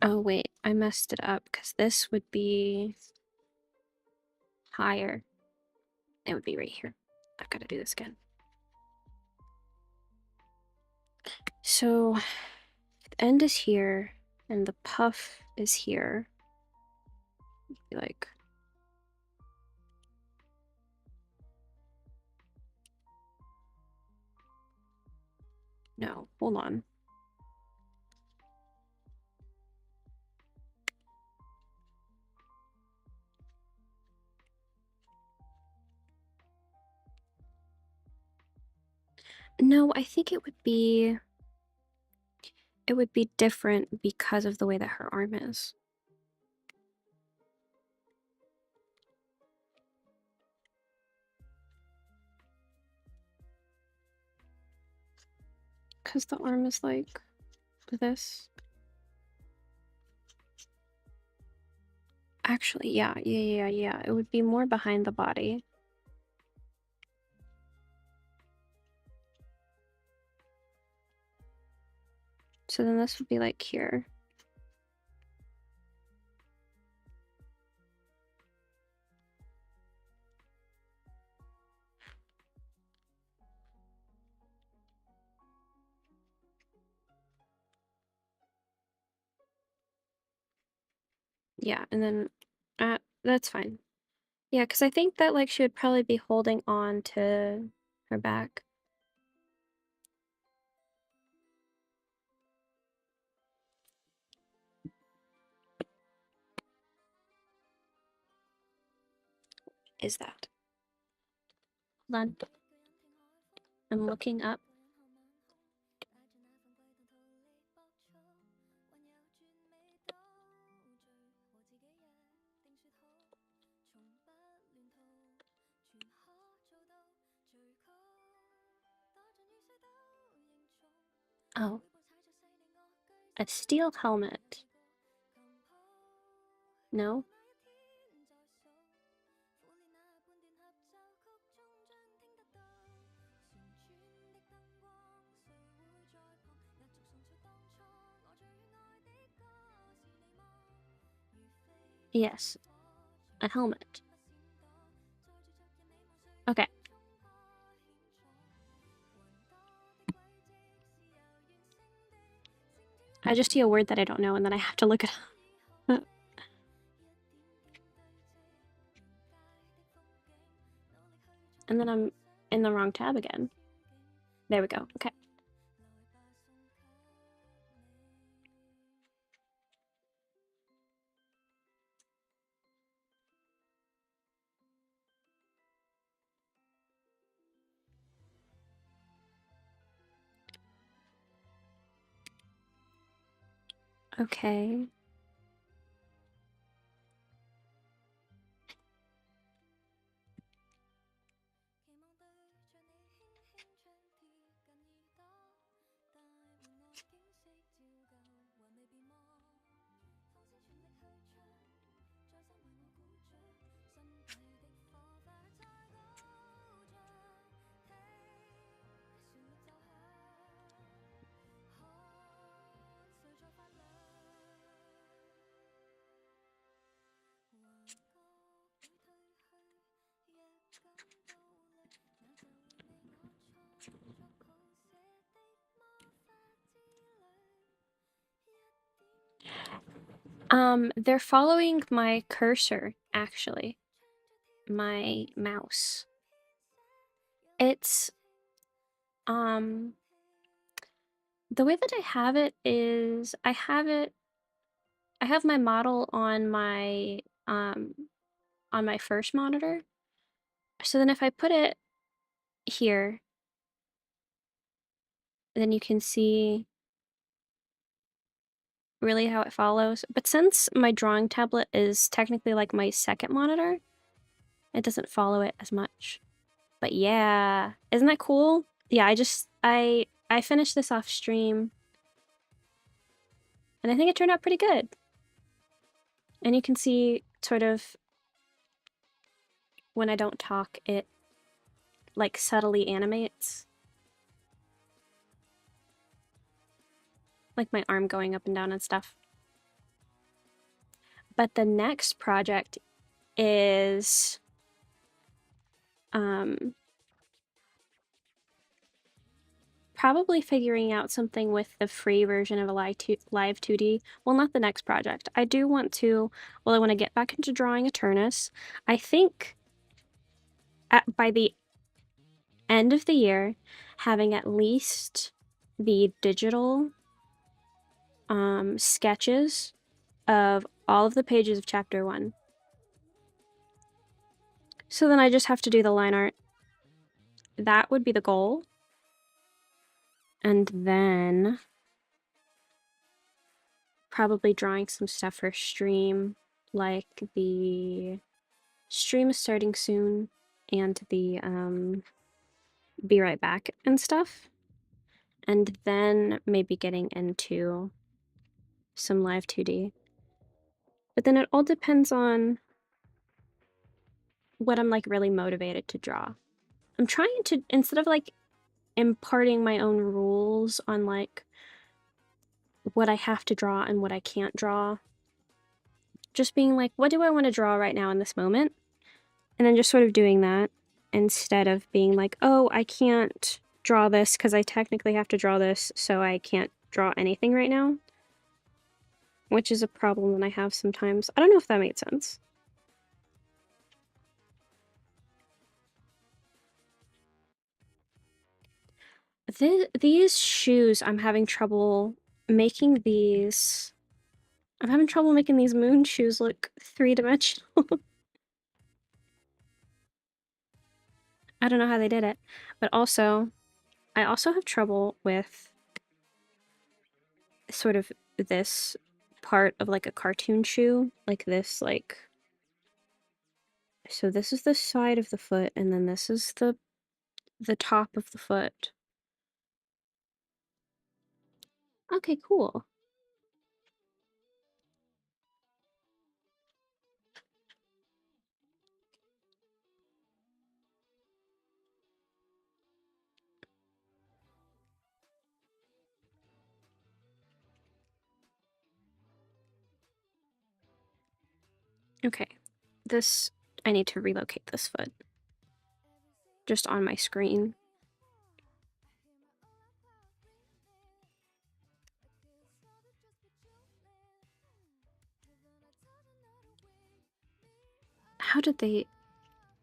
Oh wait, I messed it up, because this would be higher. It would be right here. I've got to do this again. So the end is here, and the puff is here. Like... no, hold on. No, I think it would be different because of the way that her arm is. because the arm is like this. Actually, yeah. It would be more behind the body. So then this would be like here. Yeah, and then that's fine. Yeah, because I think that like she would probably be holding on to her back. Is that? Hold on. I'm looking up. Oh. A steel helmet. No? Yes. A helmet. Okay. I just see a word that I don't know and then I have to look it up. And then I'm in the wrong tab again. There we go. Okay. Okay. They're following my cursor, actually. My mouse. It's, the way that I have it is, I have my model on my first monitor. So then if I put it here, then you can see really how it follows. But since my drawing tablet is technically like my second monitor, it doesn't follow it as much. But yeah, isn't that cool? Yeah, I finished this off stream and I think it turned out pretty good. And you can see sort of when I don't talk, it like subtly animates. Like my arm going up and down and stuff. But the next project is probably figuring out something with the free version of a live 2D. Well, not the next project. I do want to, well, I want to get back into drawing Eternus. I think by the end of the year, having at least the digital sketches of all of the pages of chapter 1. So then I just have to do the line art. That would be the goal. And then probably drawing some stuff for stream, like the stream is starting soon and the be right back and stuff. and then maybe getting into some live 2D. But then it all depends on what I'm like really motivated to draw. I'm trying to, instead of like imparting my own rules on like what I have to draw and what I can't draw, just being like, what do I want to draw right now in this moment? And then just sort of doing that instead of being like, oh, I can't draw this because I technically have to draw this, so I can't draw anything right now. Which is a problem that I have sometimes. I don't know if that made sense. These shoes, I'm having trouble making these. I'm having trouble making these moon shoes look three-dimensional. I don't know how they did it. But also, I also have trouble with sort of this part of like a cartoon shoe. Like this, like... So this is the side of the foot, and then this is the top of the foot. Okay, cool. Okay, this... I need to relocate this foot. Just on my screen. How did they...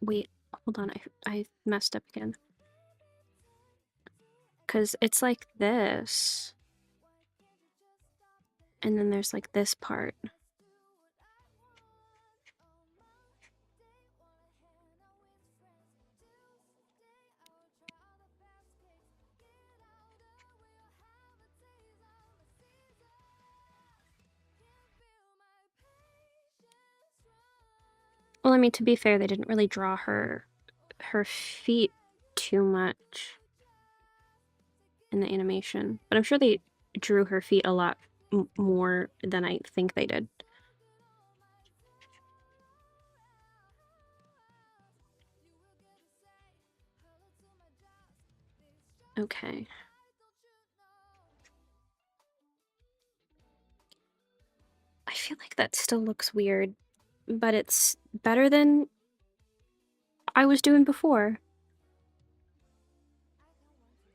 Wait, hold on, I messed up again. Because it's like this. And then there's like this part. Well, I mean, to be fair, they didn't really draw her feet too much in the animation. But I'm sure they drew her feet a lot more than I think they did. Okay. I feel like that still looks weird, but it's better than I was doing before.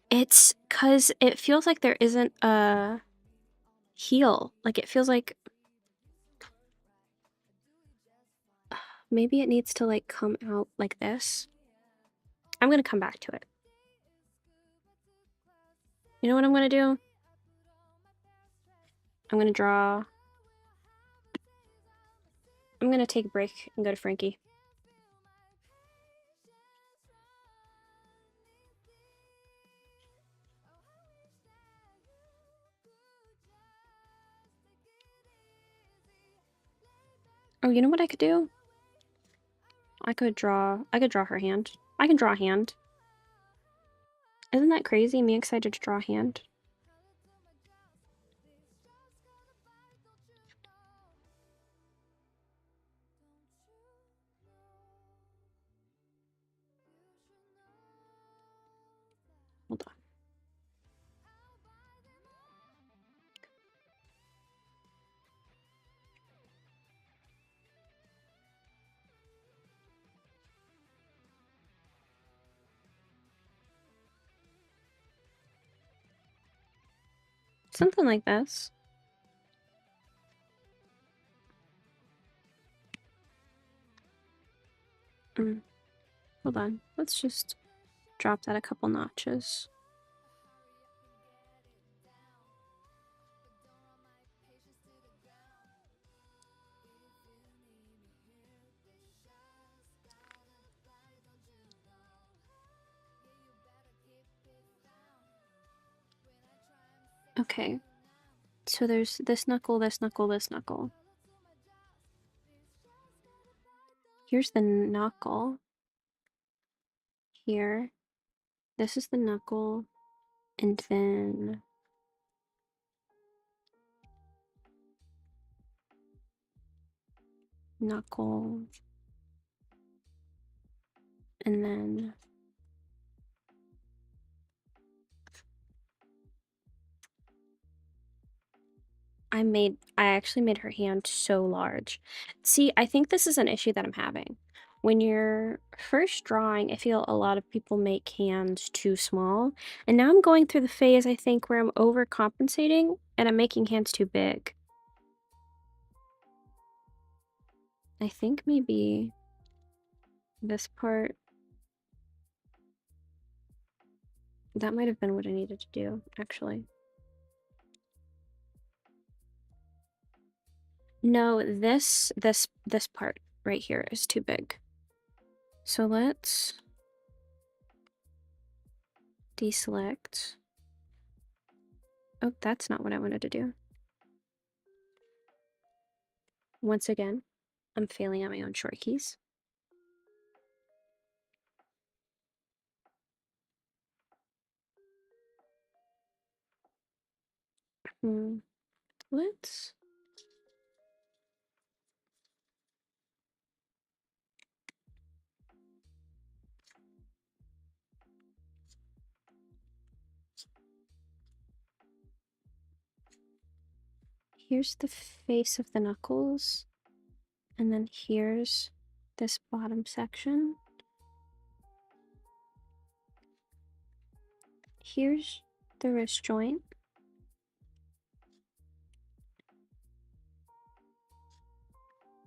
It's 'cause it feels like there isn't a heel. Like, it feels like maybe it needs to, like, come out like this. I'm gonna come back to it. You know what I'm gonna do? I'm gonna draw... I'm gonna take a break and go to Frankie. Oh, you know what I could do? I could draw her hand. I can draw a hand. Isn't that crazy? Me excited to draw a hand. Hold on. Something like this. Hold on. Let's just drop that a couple notches. Okay. So there's this knuckle, this knuckle, this knuckle. Here's the knuckle. Here. This is the knuckle. And then knuckle. And then I actually made her hand so large. See, I think this is an issue that I'm having. When you're first drawing, I feel a lot of people make hands too small. And now I'm going through the phase, I think, where I'm overcompensating and I'm making hands too big. I think maybe this part, that might have been what I needed to do, actually. No, this part right here is too big. So let's deselect. Oh, that's not what I wanted to do. Once again, I'm failing at my own short keys. Let's... Here's the face of the knuckles. And then here's this bottom section. Here's the wrist joint.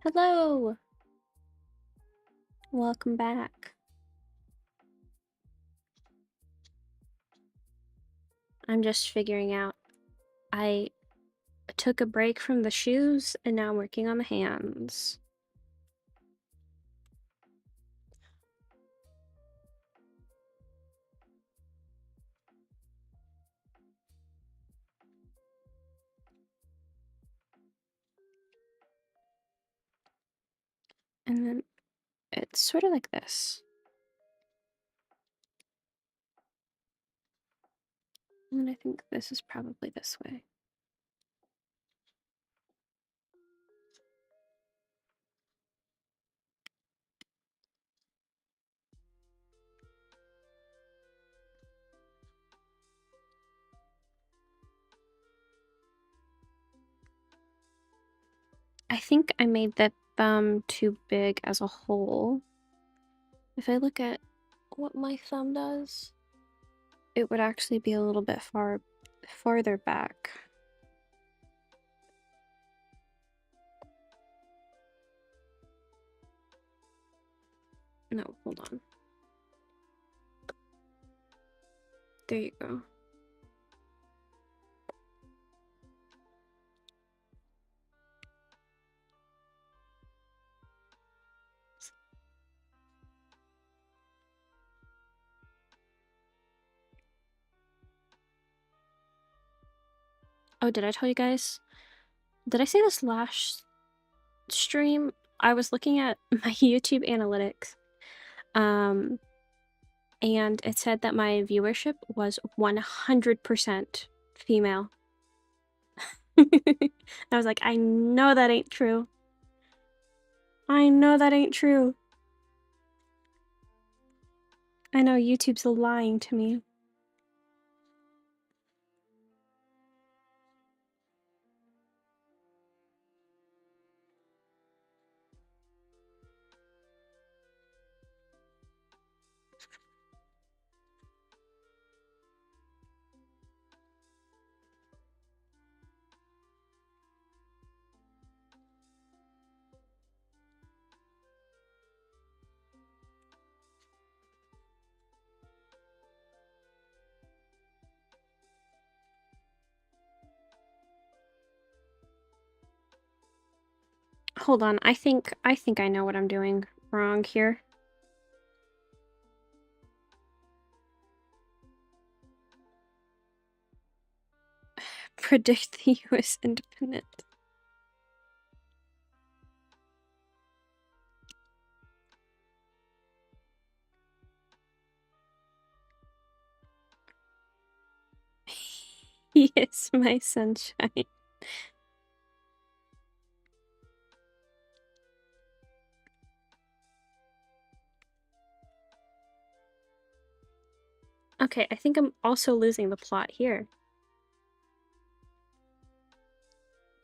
Hello! Welcome back. I'm just figuring out. I took a break from the shoes and now I'm working on the hands. And then it's sort of like this. And I think this is probably this way. I think I made the thumb too big as a whole. If I look at what my thumb does, it would actually be a little bit farther back. No, hold on. There you go. Oh, did I tell you guys? Did I say this last stream? I was looking at my YouTube analytics. And it said that my viewership was 100% female. I was like, I know that ain't true. I know that ain't true. I know YouTube's lying to me. Hold on, I think I know what I'm doing wrong here. Predict the US independent. He is my sunshine. Okay, I think I'm also losing the plot here.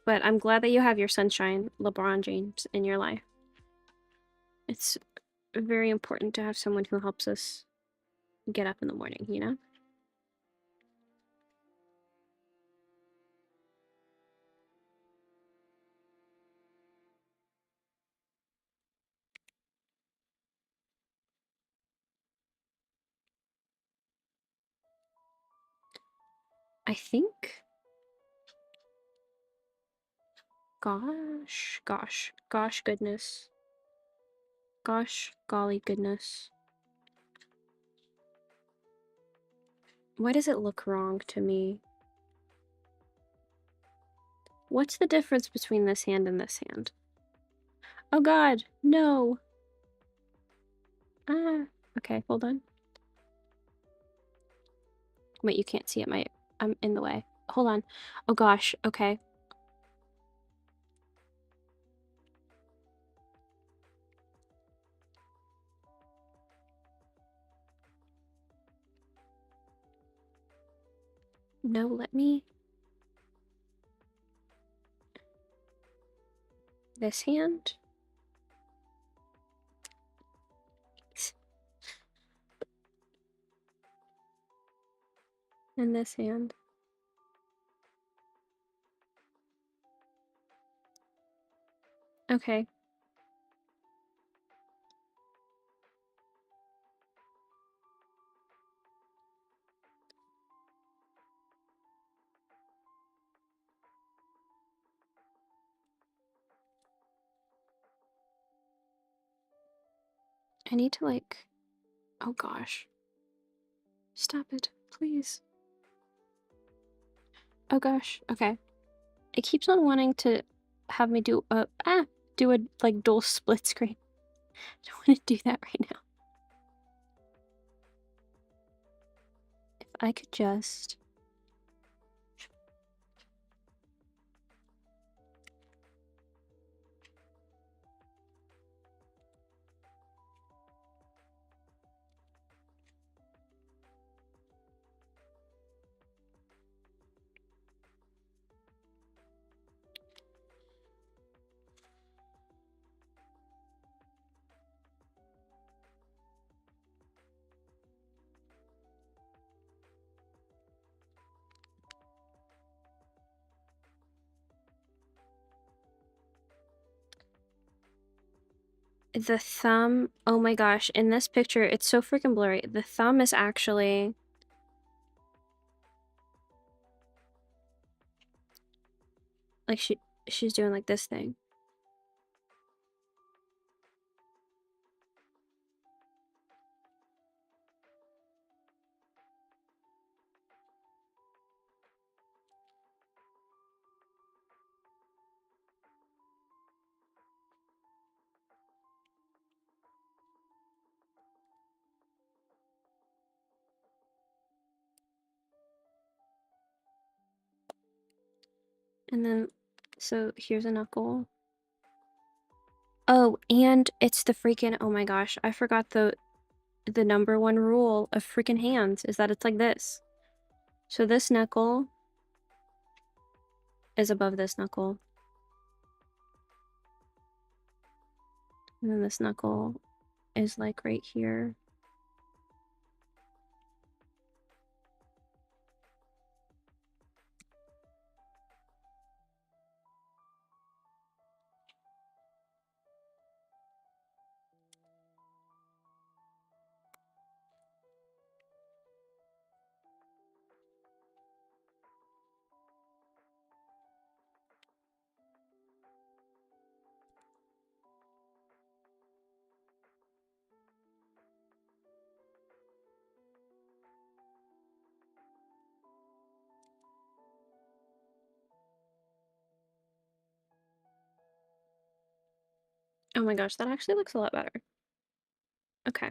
But I'm glad that you have your sunshine, LeBron James, in your life. It's very important to have someone who helps us get up in the morning, you know? I think... Gosh goodness. Gosh, golly goodness. Why does it look wrong to me? What's the difference between this hand and this hand? Oh god, no! Ah, okay, hold on. Wait, you can't see it, I'm in the way. Hold on. Oh gosh, okay. No, let me... This hand? And this hand. Okay. I need to like... Oh gosh. Stop it, please. Oh gosh, okay. It keeps on wanting to have me do a... do a like dual split screen. I don't want to do that right now. If I could just... The thumb... Oh my gosh, in this picture, it's so freaking blurry. The thumb is actually... Like, she's doing like this thing. And then... So, here's a knuckle. Oh, and it's the freaking... Oh my gosh, I forgot the number one rule of freaking hands is that it's like this. So this knuckle is above this knuckle. And then this knuckle is like right here. Oh my gosh, that actually looks a lot better. Okay.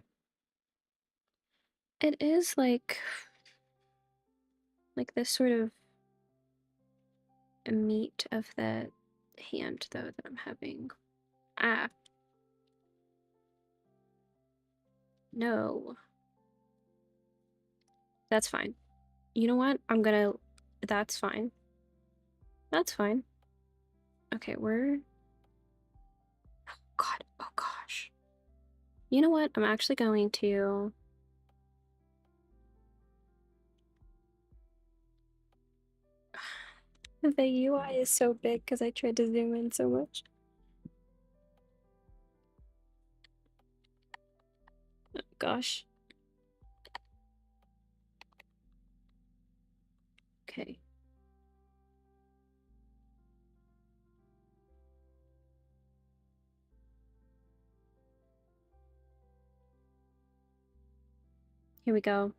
It is like this sort of meat of the hand, though, that I'm having. Ah. No. That's fine. You know what? That's fine. That's fine. Okay, we're... Oh, God. Oh, gosh. You know what? I'm actually going to... The UI is so big because I tried to zoom in so much. Oh, gosh. Okay. Here we go.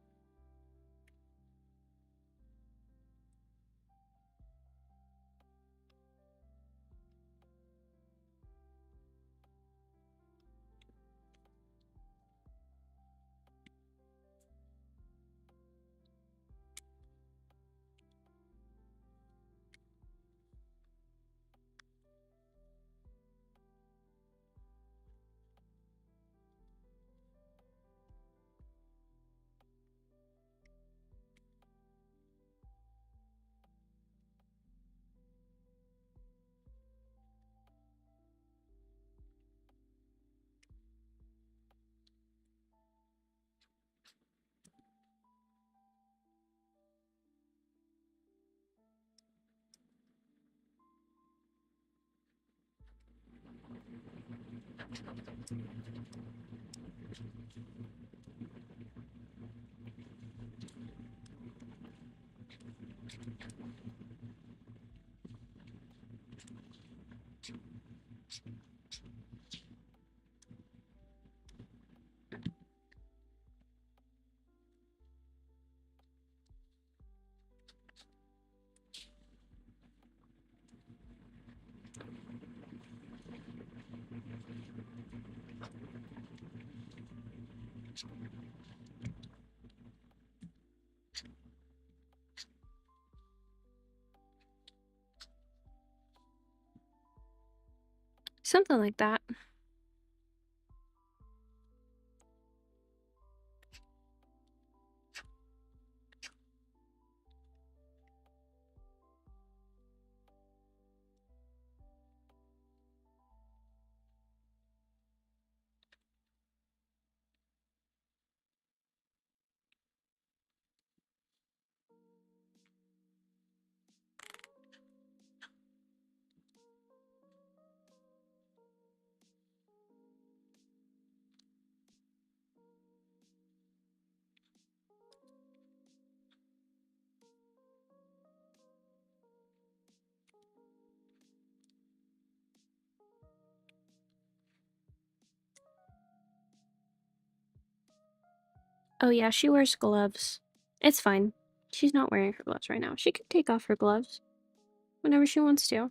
Something like that. Oh yeah, she wears gloves. It's fine. She's not wearing her gloves right now. She can take off her gloves whenever she wants to.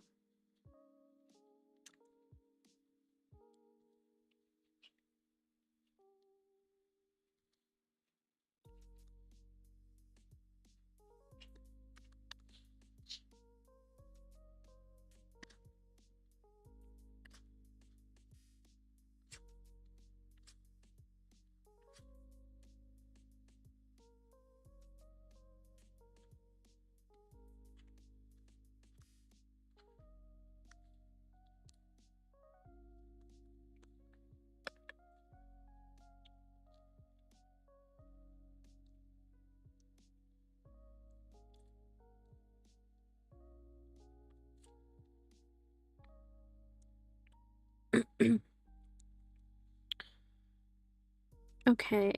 Okay.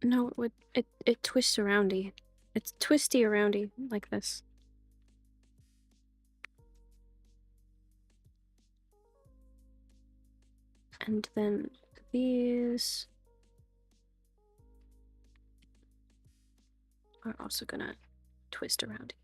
No, it twists aroundy. It's twisty aroundy like this. And then these are also gonna twist around.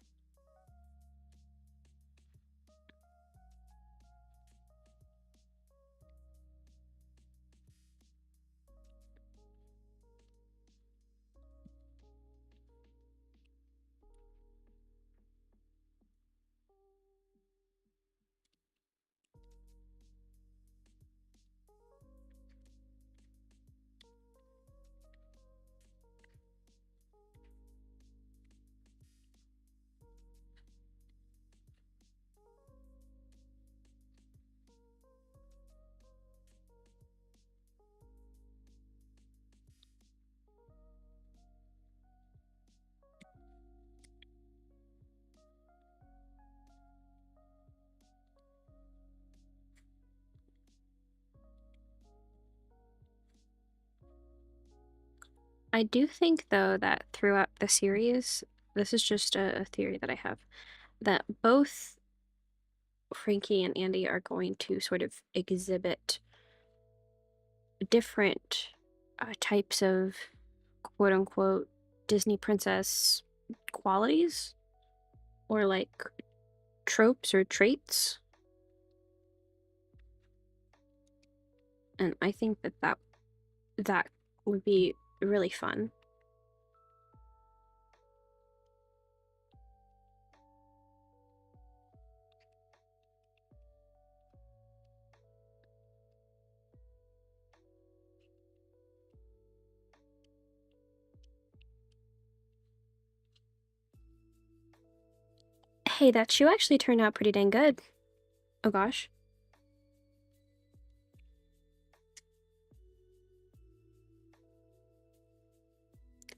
I do think, though, that throughout the series, this is just a theory that I have, that both Frankie and Andi are going to sort of exhibit different types of quote unquote Disney princess qualities or like tropes or traits. And I think that would be really fun. Hey, that shoe actually turned out pretty dang good. Oh gosh.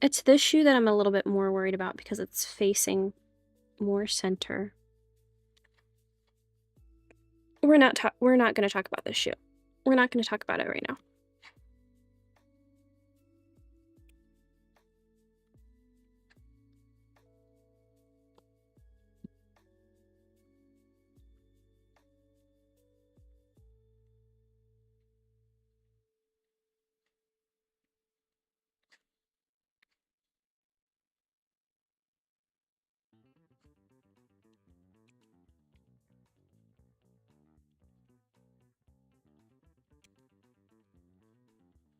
It's this shoe that I'm a little bit more worried about because it's facing more center. We're not going to talk about this shoe. We're not going to talk about it right now.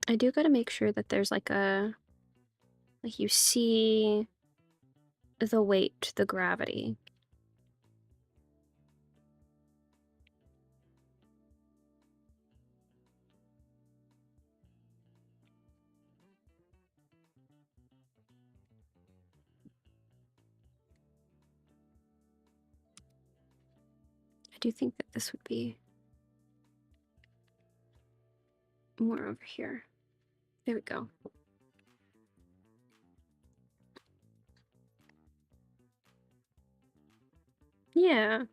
I do got to make sure that there's like you see the weight, the gravity. I do think that this would be more over here. There we go. Yeah.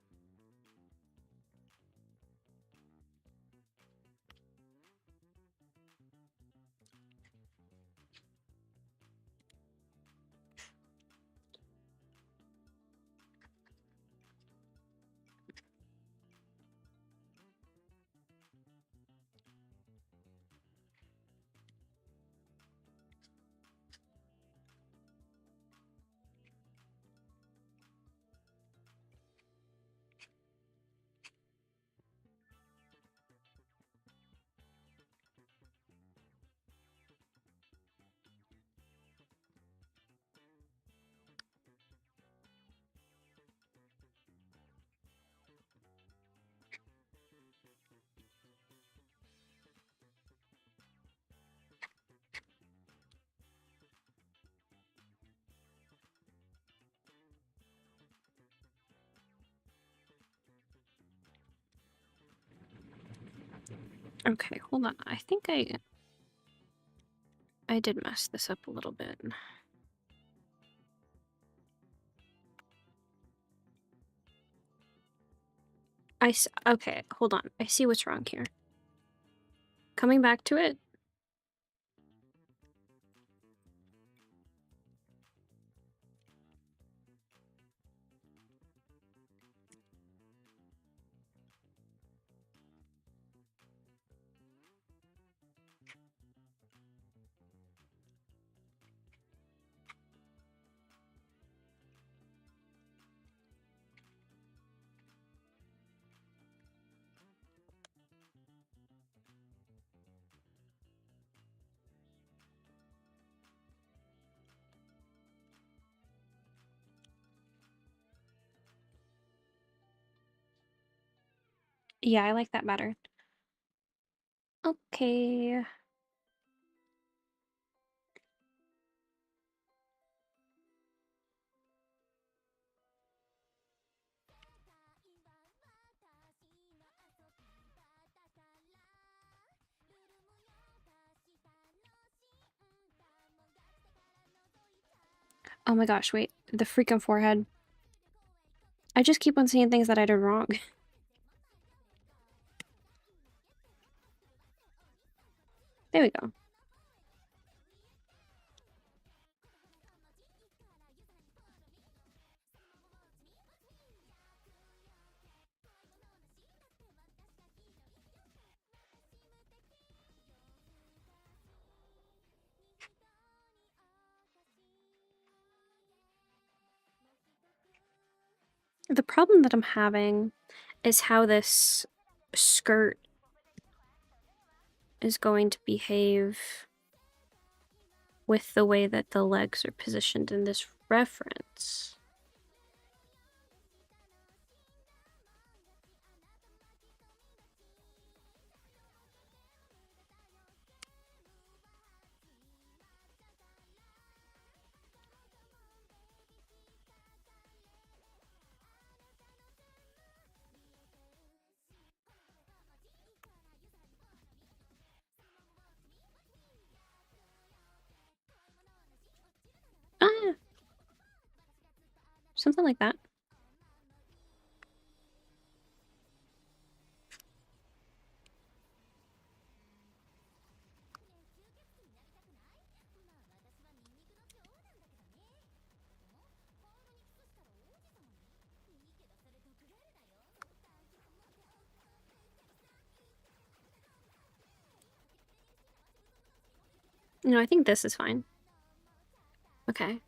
Okay, hold on. I think I did mess this up a little bit. Okay, hold on. I see what's wrong here. Coming back to it. Yeah, I like that better. Okay. Oh my gosh, wait. The freaking forehead. I just keep on seeing things that I did wrong. There we go. The problem that I'm having is how this skirt is going to behave with the way that the legs are positioned in this reference. Ah, something like that. No, I think this is fine. Okay.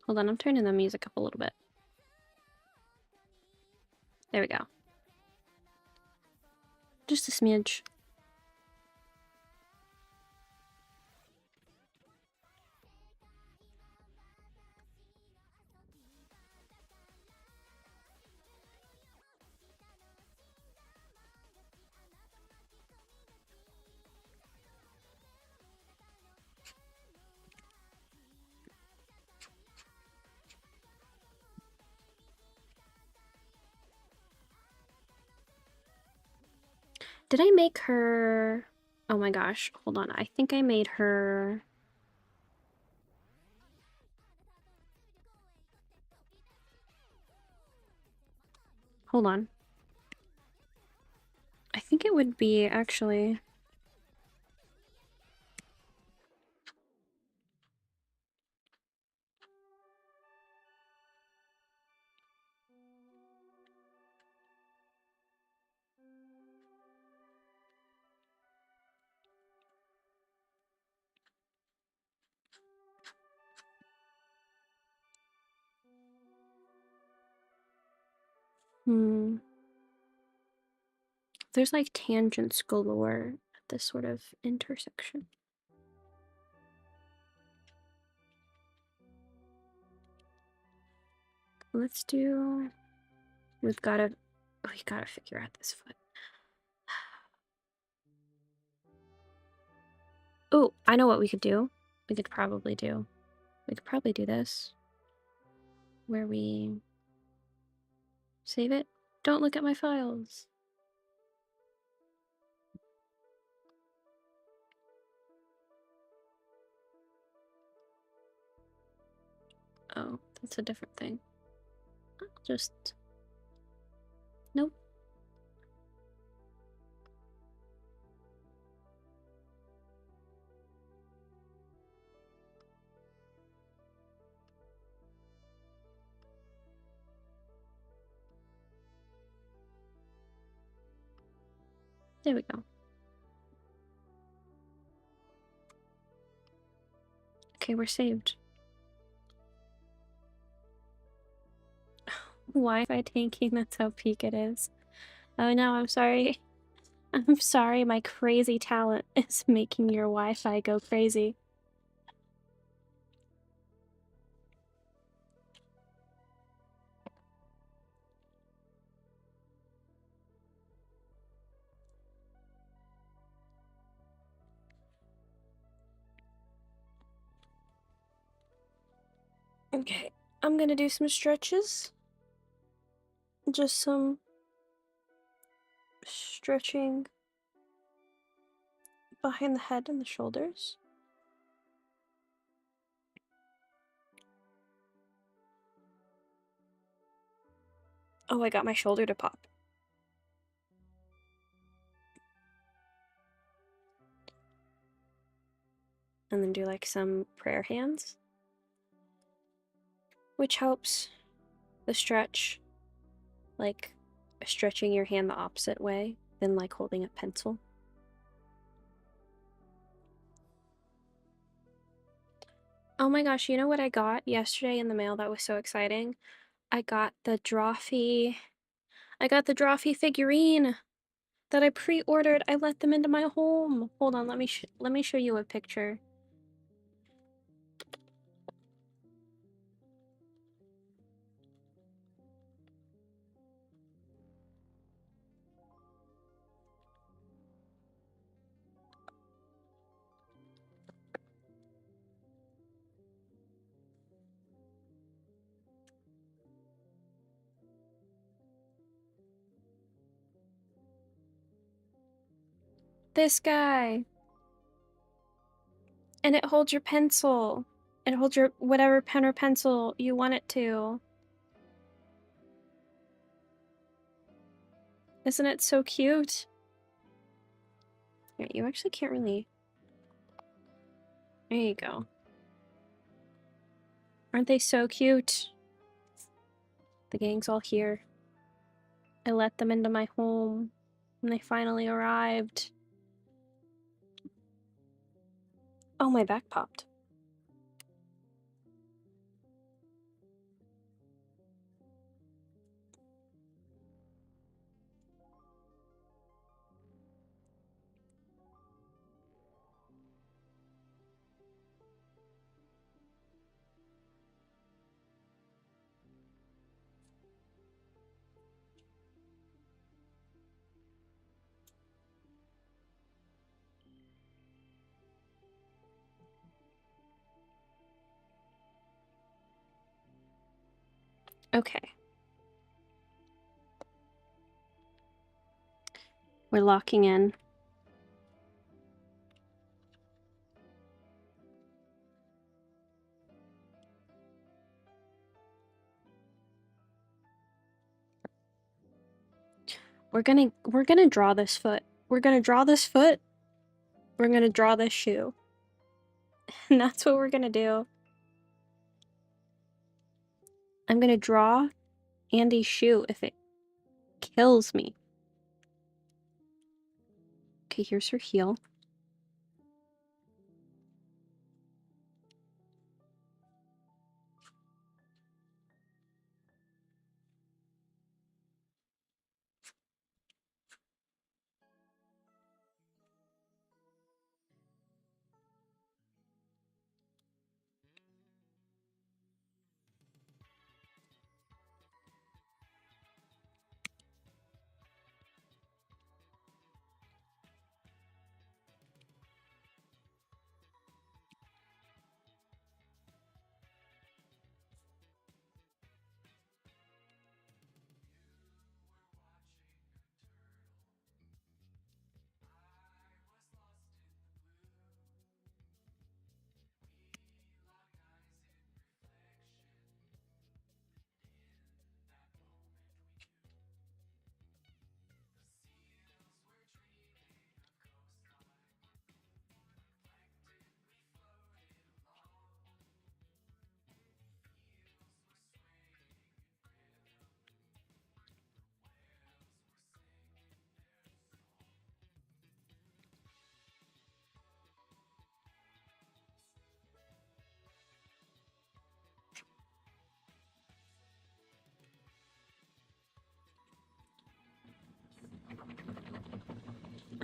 Hold on, I'm turning the music up a little bit. There we go. Just a smidge. Did I make her... Oh my gosh, hold on. I think I made her... Hold on. I think it would be actually... There's like tangents galore at this sort of intersection. Let's do... We gotta figure out this foot. Oh, I know what we could do. We could probably do this. Where we... Save it? Don't look at my files. Oh, that's a different thing. I'll just... Nope. There we go. Okay, we're saved. Wi-Fi tanking, that's how peak it is. Oh no, I'm sorry. I'm sorry, my crazy talent is making your Wi-Fi go crazy. Okay, I'm gonna do some stretches. Just some stretching behind the head and the shoulders. Oh, I got my shoulder to pop. And then do like some prayer hands, which helps the stretch like stretching your hand the opposite way than like holding a pencil. Oh my gosh, you know what I got yesterday in the mail that was so exciting? I got the Drawfee figurine that I pre-ordered. I let them into my home. Hold on, let me show you a picture. This guy. And it holds your pencil. It holds your whatever pen or pencil you want it to. Isn't it so cute? Yeah, you actually can't really... There you go. Aren't they so cute? The gang's all here. I let them into my home and they finally arrived. Oh, my back popped. Okay. We're locking in. We're gonna draw this foot. We're gonna draw this foot. We're gonna draw this shoe. And that's what we're gonna do. I'm gonna draw Andy's shoe if it kills me. Okay, here's her heel.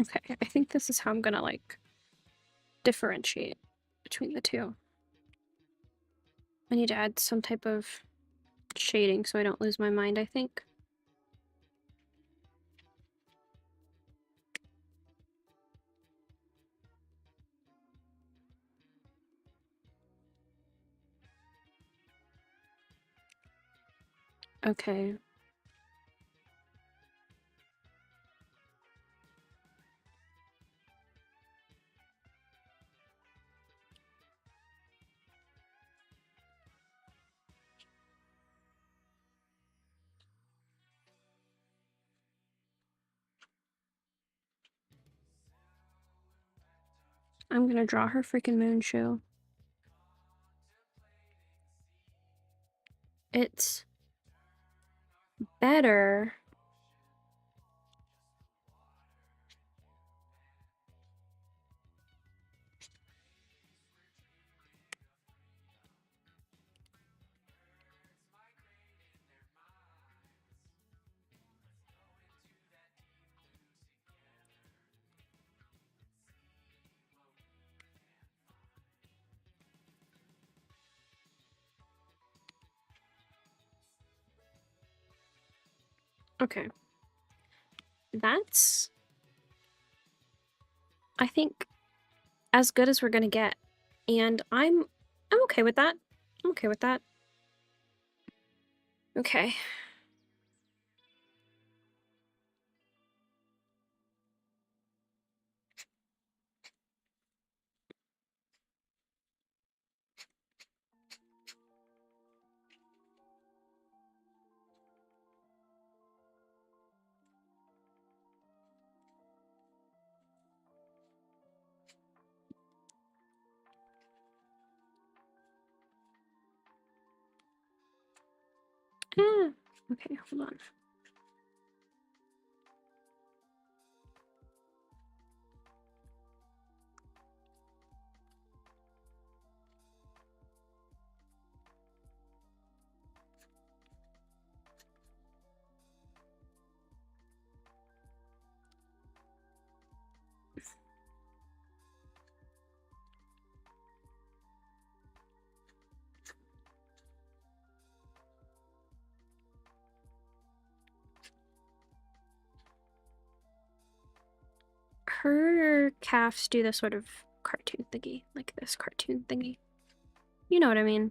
Okay, I think this is how I'm gonna, like, differentiate between the two. I need to add some type of shading so I don't lose my mind, I think. Okay. I'm gonna draw her freaking moon shoe. It's better. Okay. That's, I think, as good as we're gonna get. And I'm okay with that. I'm okay with that. Okay. Okay, hold on. Her calves do this sort of cartoon thingy, like this cartoon thingy. You know what I mean?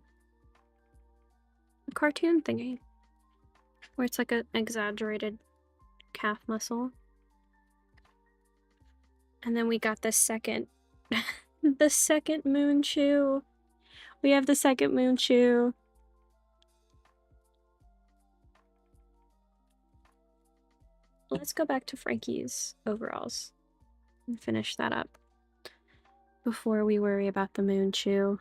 A cartoon thingy. Where it's like an exaggerated calf muscle. And then we got the second, the second moon shoe. We have the second moon shoe. Let's go back to Frankie's overalls and finish that up before we worry about the moon shoe.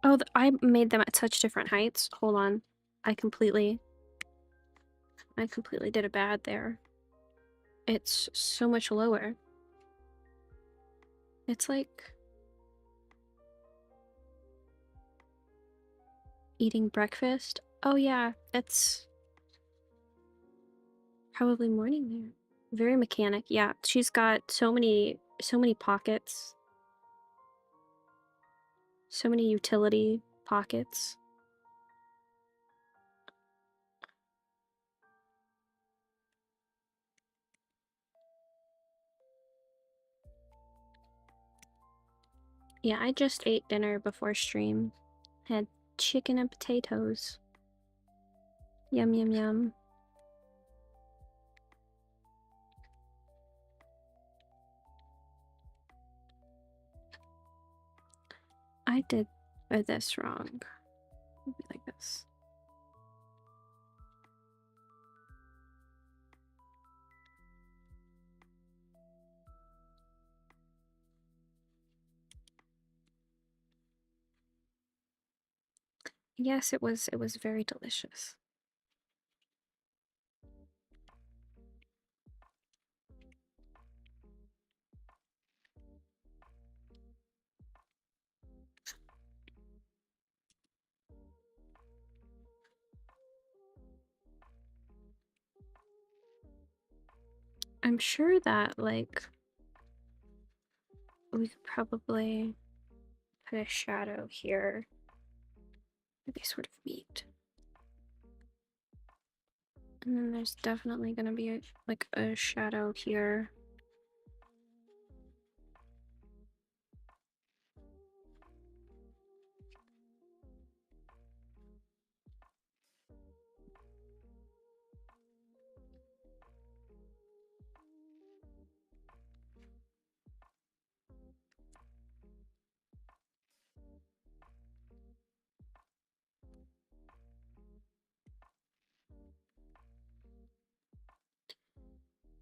Oh, I made them at such different heights. Hold on. I completely did a bad there. It's so much lower. It's like eating breakfast. Oh yeah, it's probably morning there. Very mechanic. Yeah, she's got so many pockets. So many utility pockets. Yeah, I just ate dinner before stream. Had chicken and potatoes. Yum, yum, yum. I did this wrong. It'll be like this. Yes, it was very delicious. I'm sure that, like, we could probably put a shadow here. They sort of meet. And then there's definitely gonna be like a shadow here.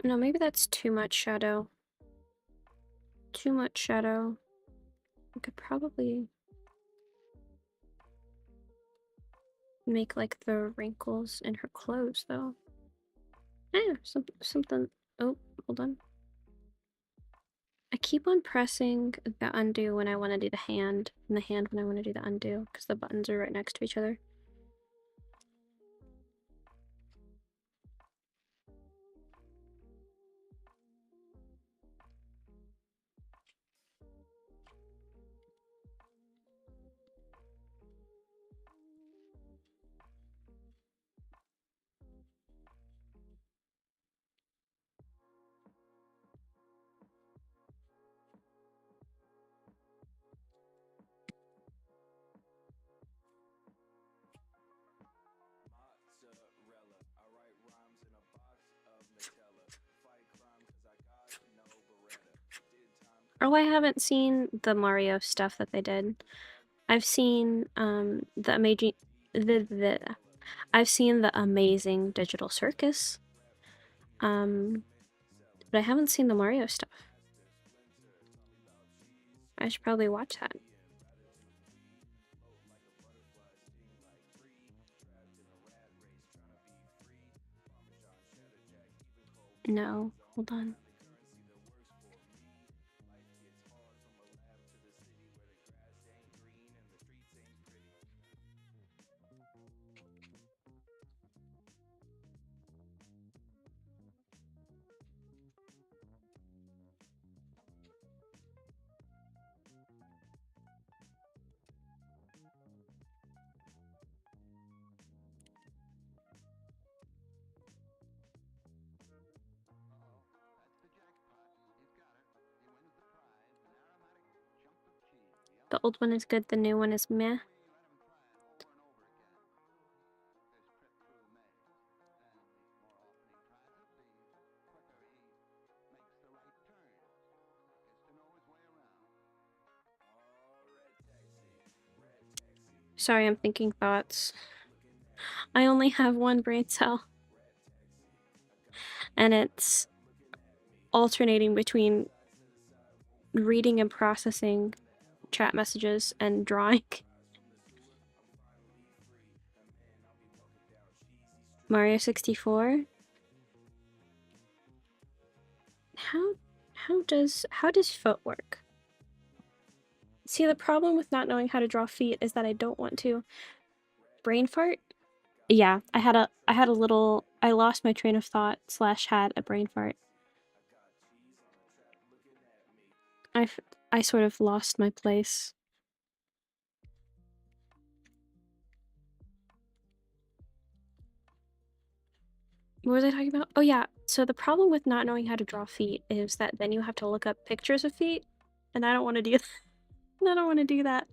No, maybe that's too much shadow. Too much shadow. I could probably make like the wrinkles in her clothes though. Yeah, something. Oh, hold on. I keep on pressing the undo when I want to do the hand, and the hand when I want to do the undo, because the buttons are right next to each other. Oh, I haven't seen the Mario stuff that they did. I've seen the amazing I've seen the amazing digital circus. But I haven't seen the Mario stuff. I should probably watch that. No, hold on. The old one is good, the new one is meh. Sorry, I'm thinking thoughts. I only have one brain cell. And it's alternating between reading and processing chat messages and drawing. Mario 64? How does foot work? See, the problem with not knowing how to draw feet is that I don't want to. Brain fart? Yeah, I had a little, I lost my train of thought / had a brain fart. I sort of lost my place. What was I talking about? Oh yeah, so the problem with not knowing how to draw feet is that then you have to look up pictures of feet, and I don't want to do that. I don't want to do that.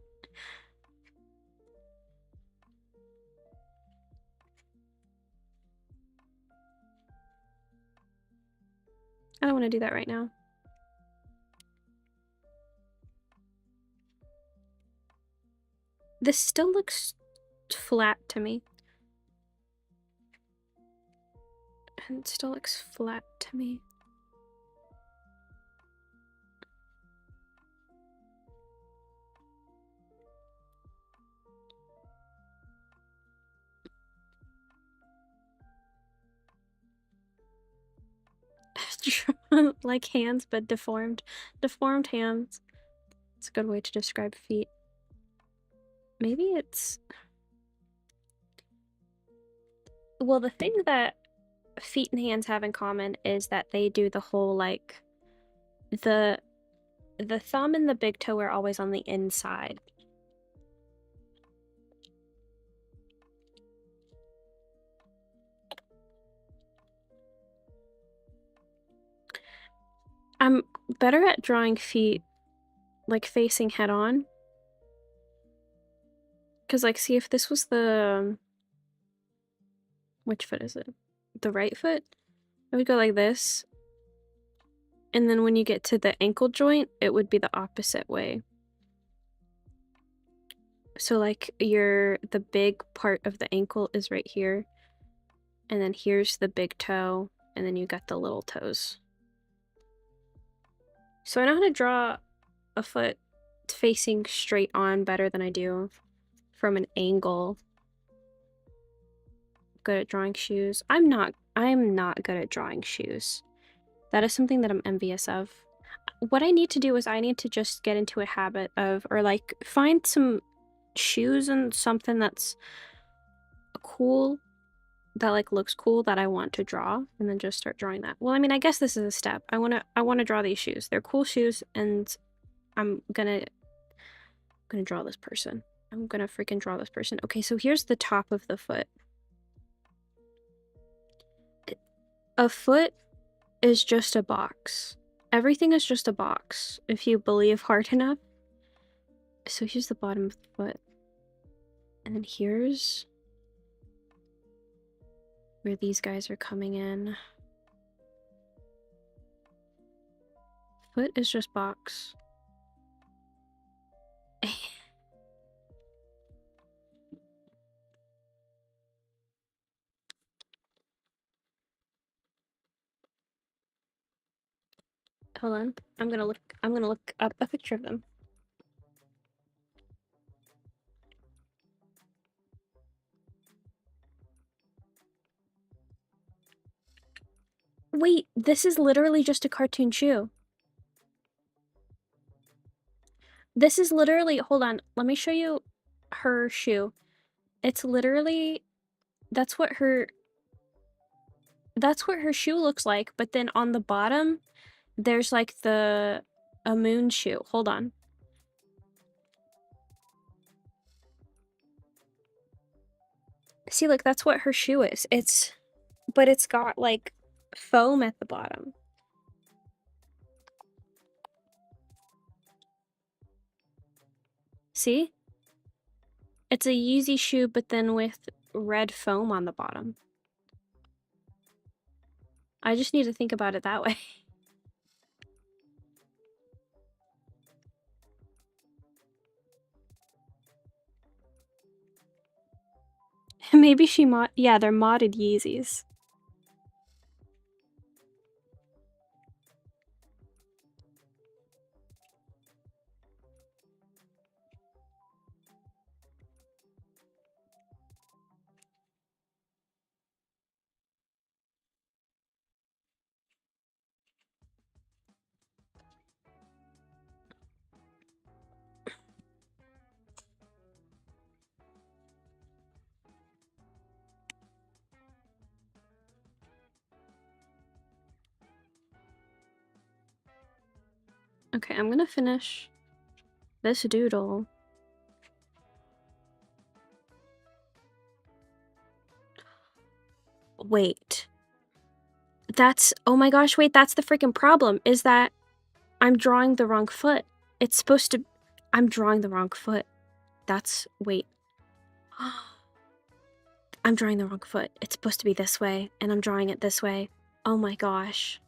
I don't want to do that right now. This still looks flat to me. And it still looks flat to me. Like hands, but deformed. Deformed hands. It's a good way to describe feet. Maybe it's... Well, the thing that feet and hands have in common is that they do the whole, like... The thumb and the big toe are always on the inside. I'm better at drawing feet, like, facing head on. Because, like, see, if this was the... Which foot is it? The right foot? I would go like this. And then when you get to the ankle joint, it would be the opposite way. So, like, the big part of the ankle is right here. And then here's the big toe. And then you got the little toes. So I know how to draw a foot facing straight on better than I do from an angle. Good at drawing shoes. I'm not good at drawing shoes. That is something that I'm envious of. What I need to do is I need to just get into a habit of, or like find some shoes and something that's cool, that like looks cool, that I want to draw, and then just start drawing that. Well, I mean, I guess this is a step. I want to draw these shoes. They're cool shoes, and I'm gonna draw this person. I'm gonna freaking draw this person. Okay, so here's the top of the foot. A foot is just a box. Everything is just a box, if you believe hard enough. So here's the bottom of the foot. And then here's where these guys are coming in. Foot is just box. Hold on. I'm gonna look up a picture of them. Wait, this is literally just a cartoon shoe. This is literally, hold on, let me show you her shoe. It's literally, that's what her shoe looks like, but then on the bottom, there's like a moon shoe. Hold on. See, look, that's what her shoe is. But it's got like foam at the bottom. See? It's a Yeezy shoe, but then with red foam on the bottom. I just need to think about it that way. Maybe she yeah, they're modded Yeezys. Okay, I'm gonna finish this doodle. Wait. Oh my gosh, wait, that's the freaking problem, is that I'm drawing the wrong foot. It's supposed to... I'm drawing the wrong foot. Wait. I'm drawing the wrong foot. It's supposed to be this way, and I'm drawing it this way. Oh my gosh.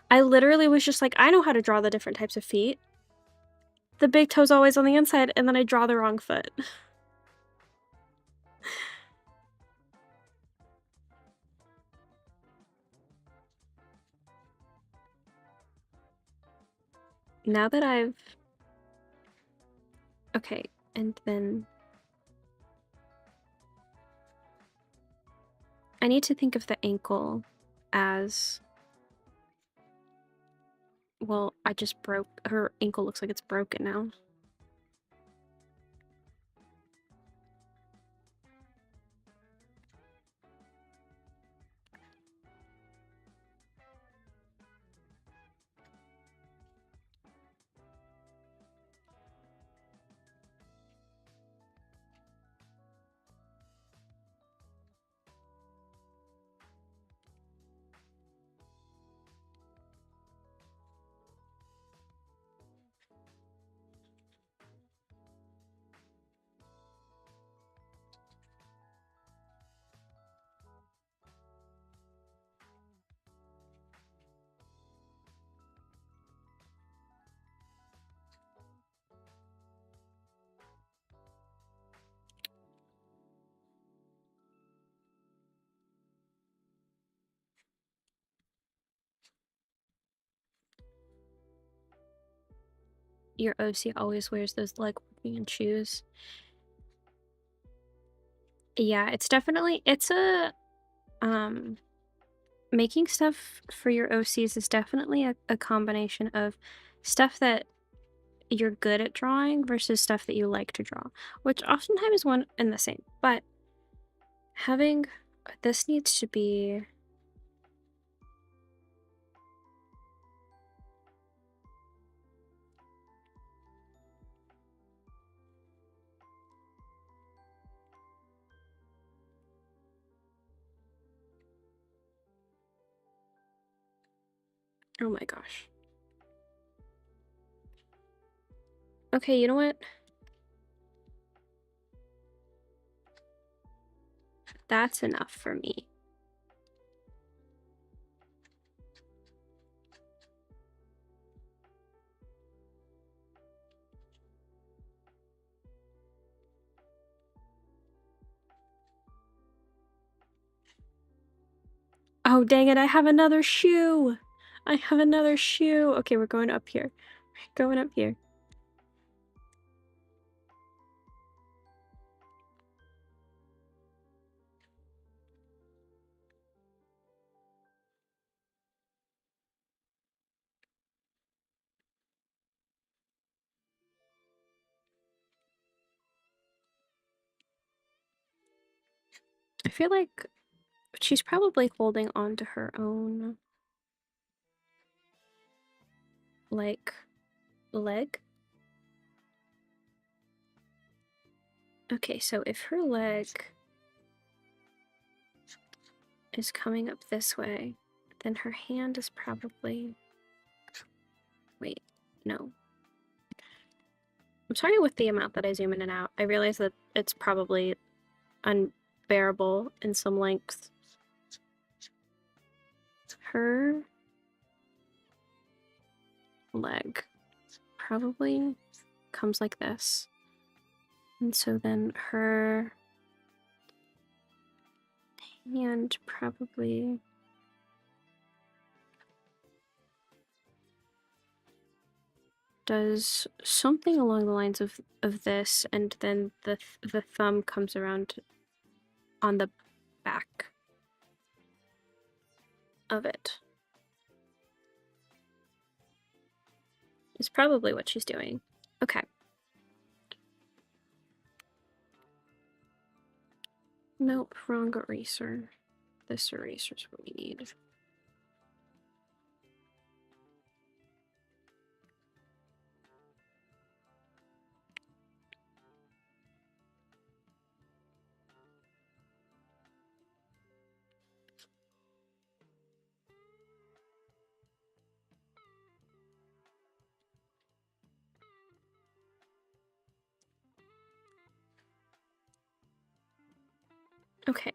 I literally was just like, I know how to draw the different types of feet. The big toe's always on the inside, and then I draw the wrong foot. Now that I've... Okay, and then... I need to think of the ankle as... Well, I just broke... Her ankle looks like it's broken now. your OC always wears those leg walking shoes. Yeah, it's definitely, it's a, making stuff for your OCs is definitely a combination of stuff that you're good at drawing versus stuff that you like to draw, which oftentimes is one and the same. But having this needs to be oh my gosh. Okay, you know what? That's enough for me. Oh, dang it, I have another shoe! I have another shoe! Okay, we're going up here. We're going up here. I feel like she's probably holding on to her own, like, leg. Okay, so if her leg is coming up this way, then her hand is probably... Wait, no. I'm sorry with the amount that I zoom in and out. I realize that it's probably unbearable in some lengths. Her leg probably comes like this. And so then her hand probably does something along the lines of this, and then the thumb comes around on the back of it. Is probably what she's doing. Okay. Nope, wrong eraser. This eraser's what we need. Okay.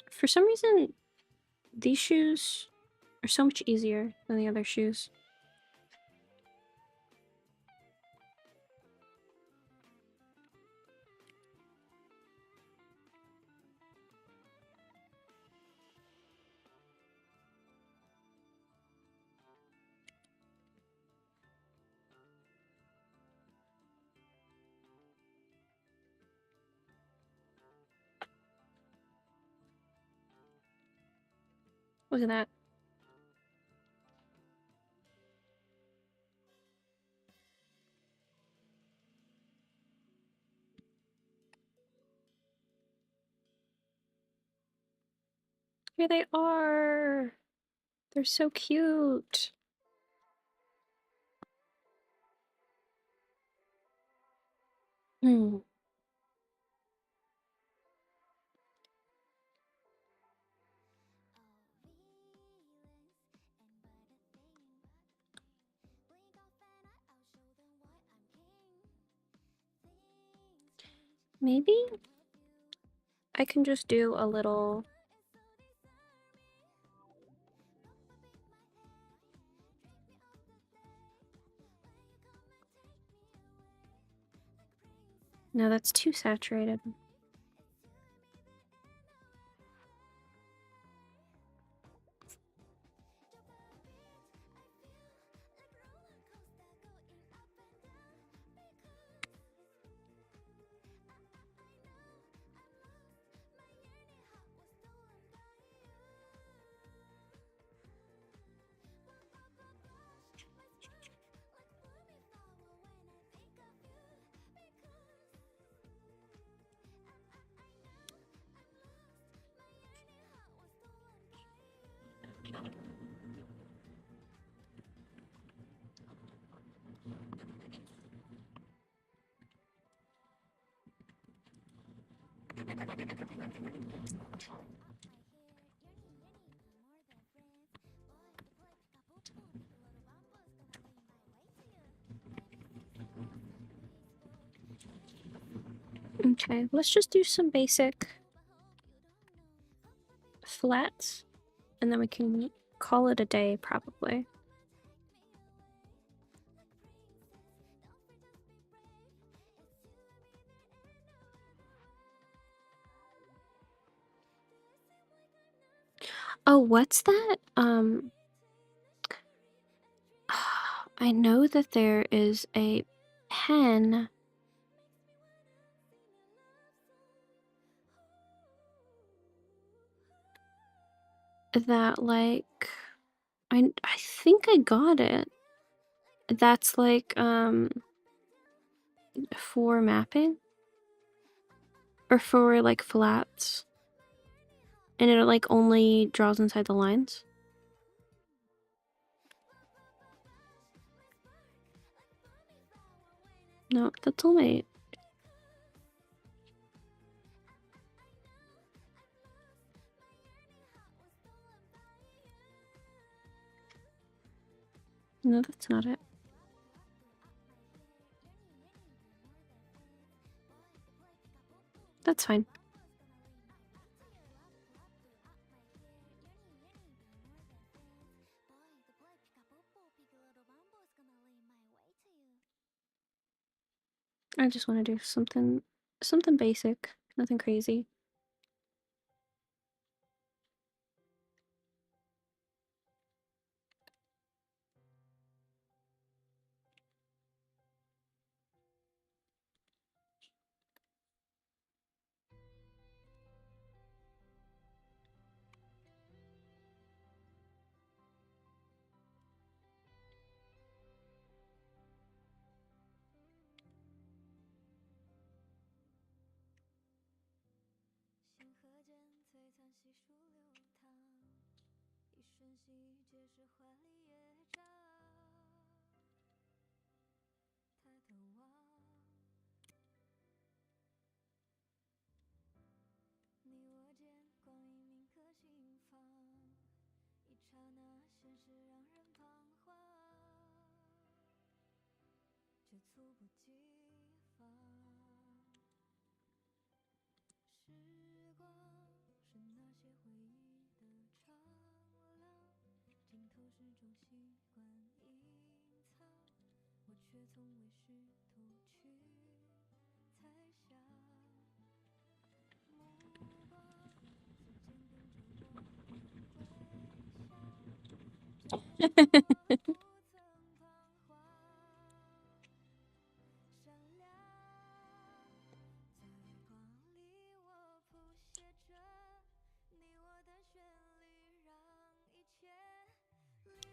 For some reason, these shoes are so much easier than the other shoes. Look at that. Here they are. They're so cute. Hmm. Maybe I can just do a little... No, that's too saturated. Okay, let's just do some basic flats, and then we can call it a day, probably. Oh, what's that? I know that there is a pen that, like, I think I got it. That's like, for mapping? Or for, like, flats. And it, like, only draws inside the lines. No, that's only... No, that's not it. That's fine. I just want to do something basic, nothing crazy.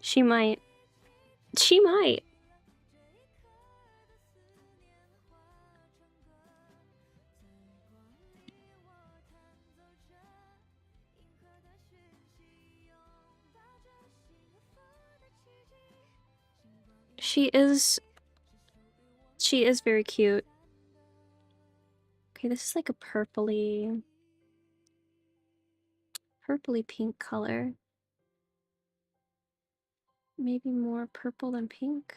She might. She might. She is very cute. Okay, this is like a purpley pink color. Maybe more purple than pink.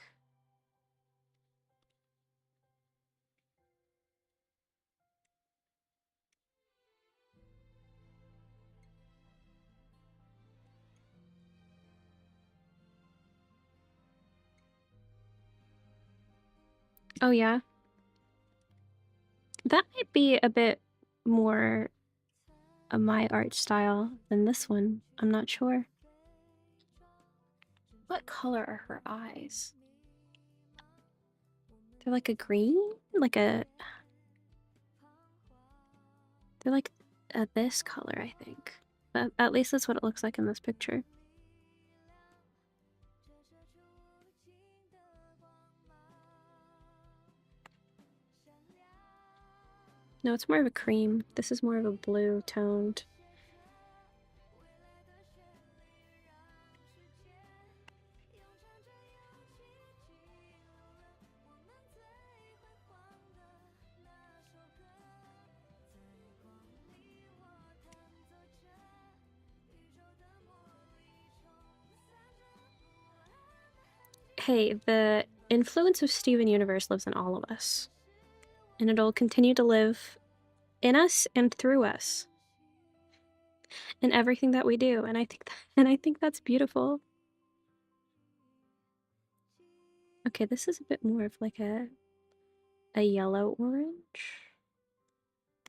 Oh yeah? That might be a bit more my art style than this one. I'm not sure. What color are her eyes? They're like a green? Like a... They're like this color, I think. At least that's what it looks like in this picture. No, it's more of a cream. This is more of a blue toned. Hey, the influence of Steven Universe lives in all of us. And it'll continue to live in us and through us. In everything that we do. And I think that's beautiful. Okay, this is a bit more of like a yellow orange.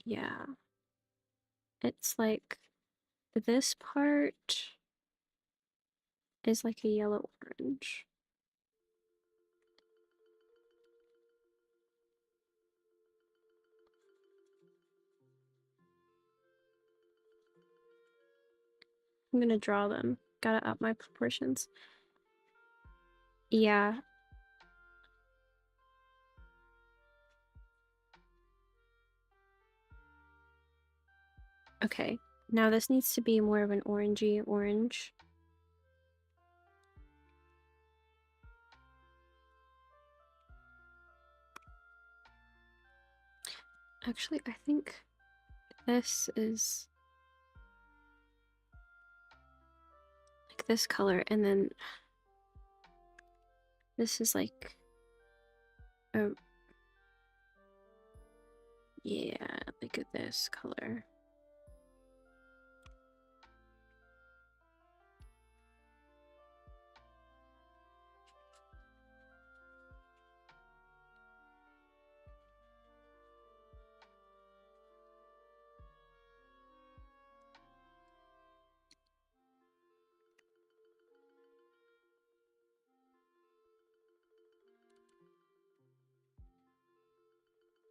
Yeah. It's like this part is like a yellow orange. I'm gonna draw them. Gotta up my proportions. Yeah. Okay. Now this needs to be more of an orangey orange. Actually, I think this is like this color, and then this is like yeah, look at this color.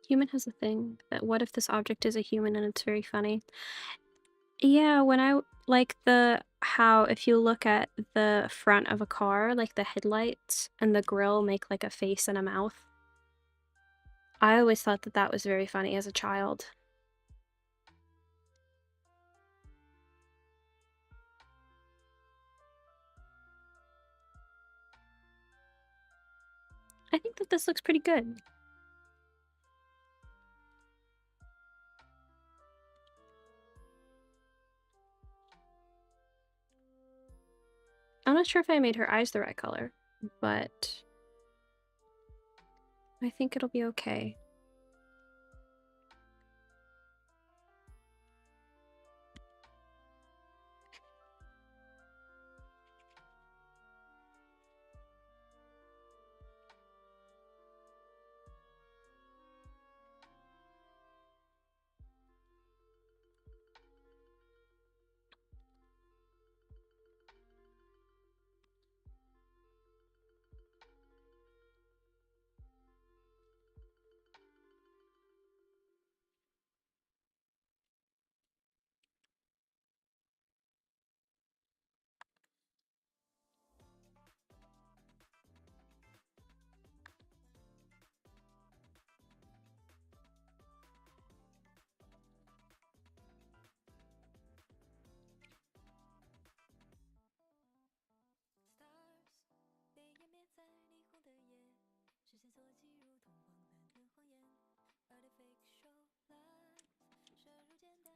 Human has a thing that what if this object is a human, and it's very funny. Yeah, when I like how if you look at the front of a car, like the headlights and the grille make like a face and a mouth. I always thought that that was very funny as a child. I think that this looks pretty good. I'm not sure if I made her eyes the right color, but I think it'll be okay.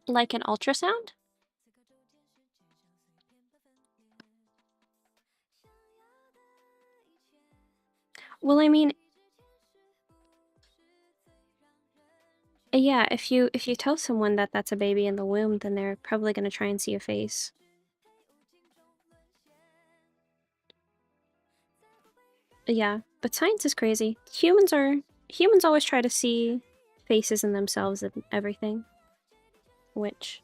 Like an ultrasound? Well, I mean, yeah, if you tell someone that that's a baby in the womb, then they're probably going to try and see a face. Yeah, but science is crazy. Humans are humans always try to see faces in themselves and everything, which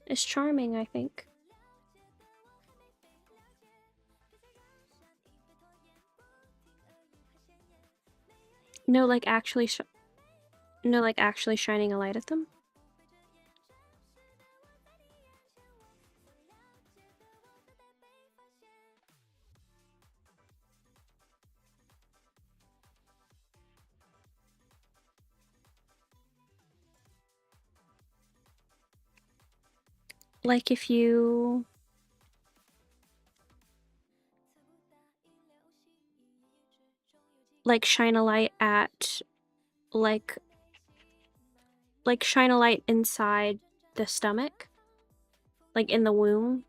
is charming, I think. No, like actually shining a light at them. Like if you like shine a light at like shine a light inside the stomach, like in the womb.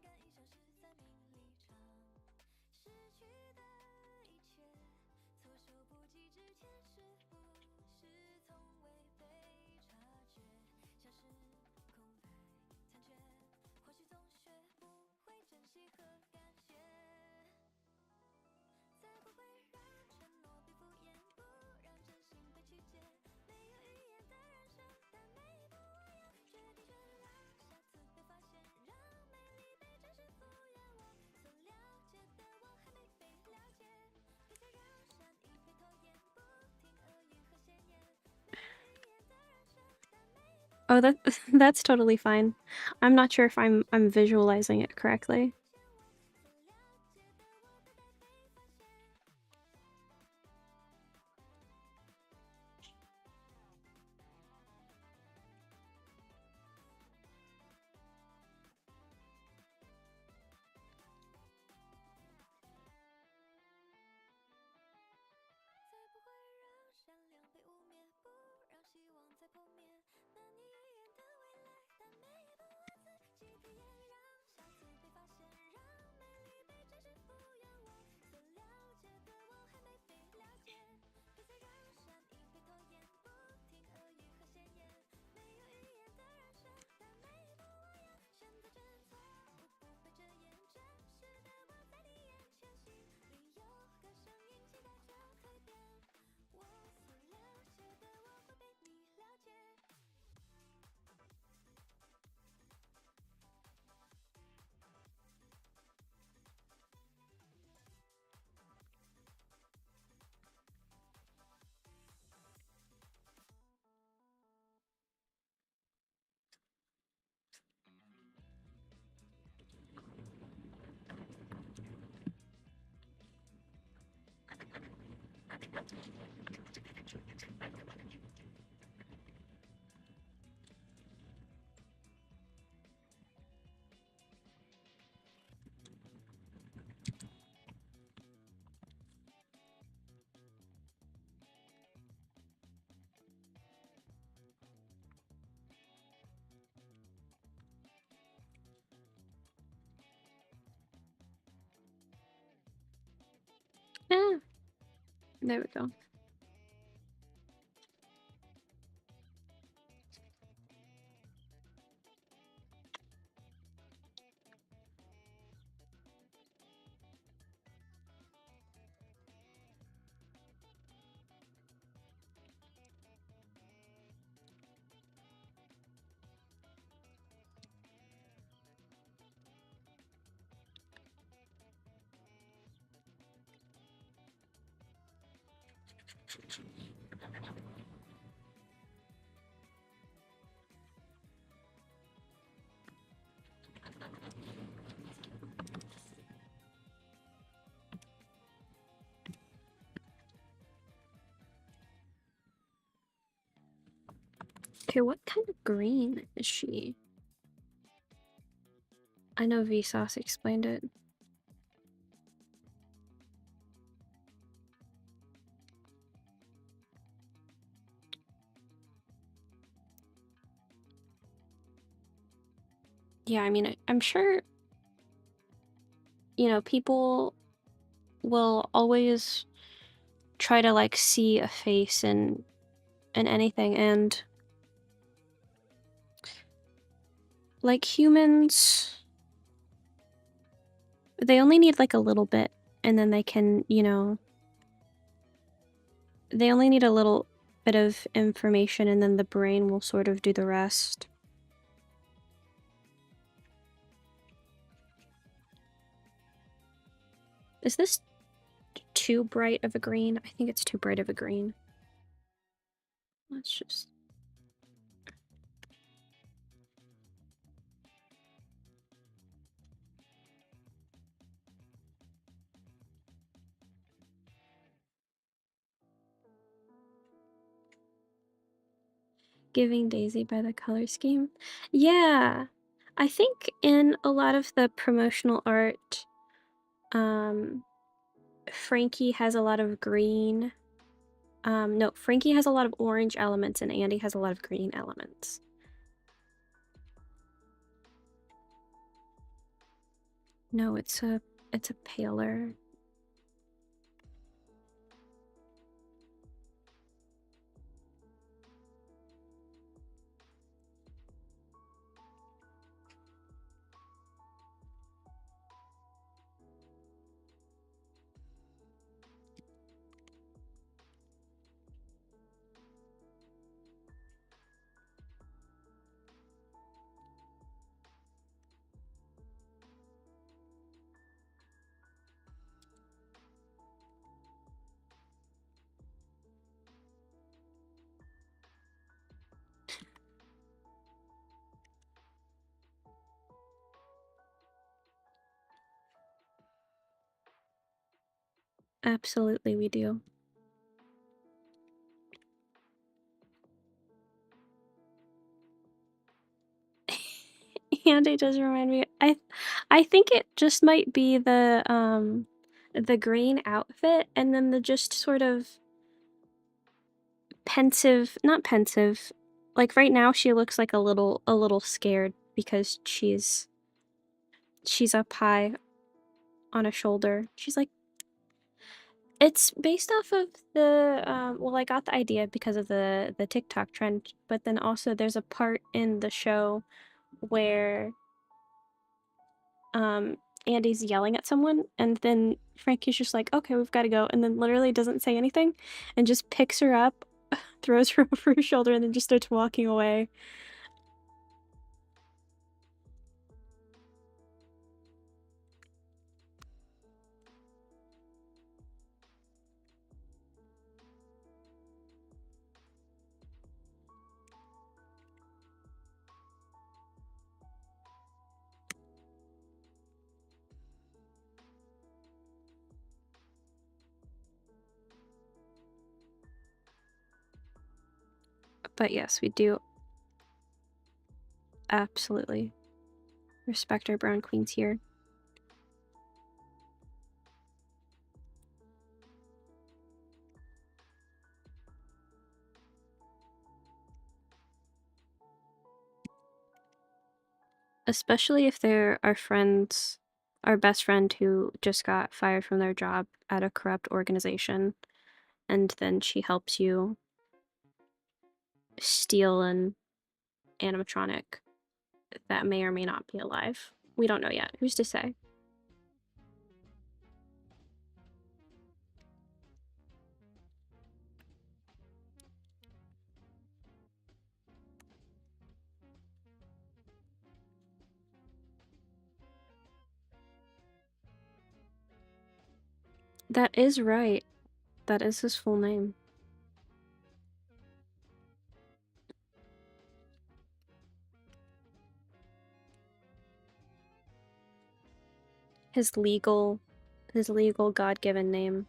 Oh, that's totally fine. I'm not sure if I'm visualizing it correctly. Ah, there we go. Okay, what kind of green is she? I know Vsauce explained it. Yeah, I mean, I'm sure, you know, people will always try to like see a face in anything, and like humans, they only need like a little bit, and then they can, you know, They only need a little bit of information and then the brain will sort of do the rest. Is this too bright of a green? I think it's too bright of a green. Let's just... Giving Daisy by the color scheme. Yeah, I think in a lot of the promotional art, Frankie has a lot of green. No, Frankie has a lot of orange elements and Andi has a lot of green elements. No, it's a paler. Absolutely, we do. Andi does remind me. I think it just might be the green outfit and then the just sort of pensive, not pensive. Like right now she looks like a little scared because she's up high on a shoulder. She's like, it's based off of the well, I got the idea because of the TikTok trend, but then also there's a part in the show where Andy's yelling at someone and then Frankie's just like, okay, we've got to go, and then literally doesn't say anything and just picks her up, throws her over her shoulder, and then just starts walking away. But yes, we do absolutely respect our brown queens here. Especially if they're our friends, our best friend who just got fired from their job at a corrupt organization, and then she helps you steal an animatronic that may or may not be alive. We don't know yet. Who's to say? That is right. That is his full name. His legal God-given name.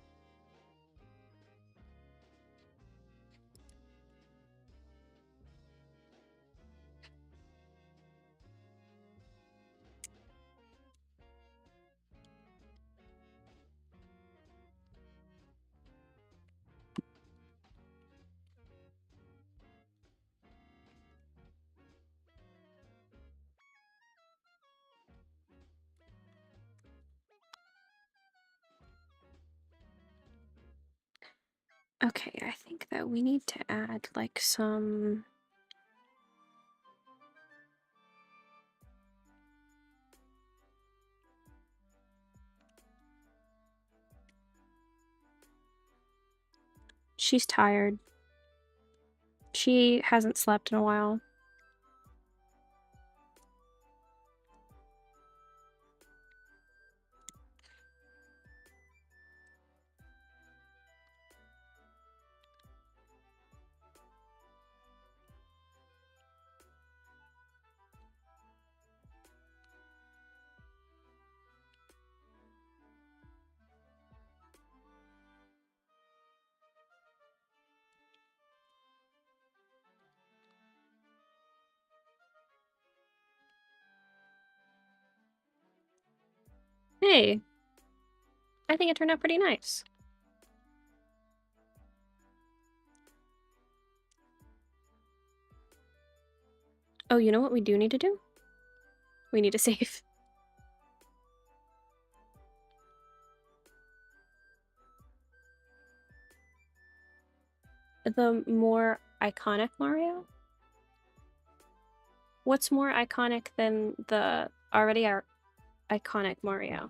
Okay, I think that we need to add like some... She's tired. She hasn't slept in a while. Hey, I think it turned out pretty nice. Oh, you know what we do need to do? We need to save. The more iconic Mario? What's more iconic than the already iconic Mario?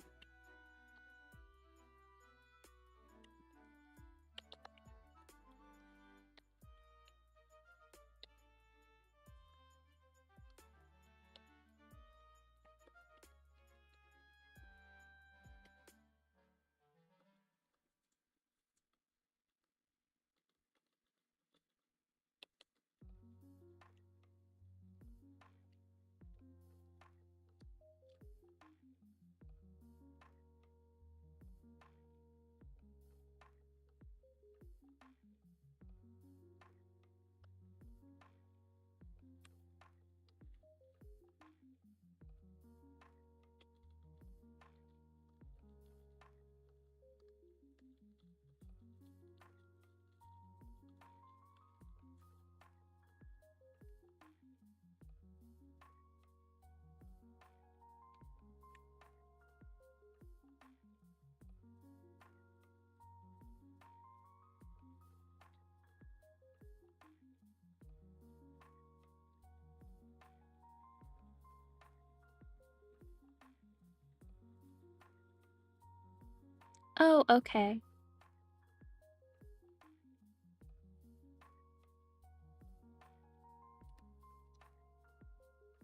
Oh, okay.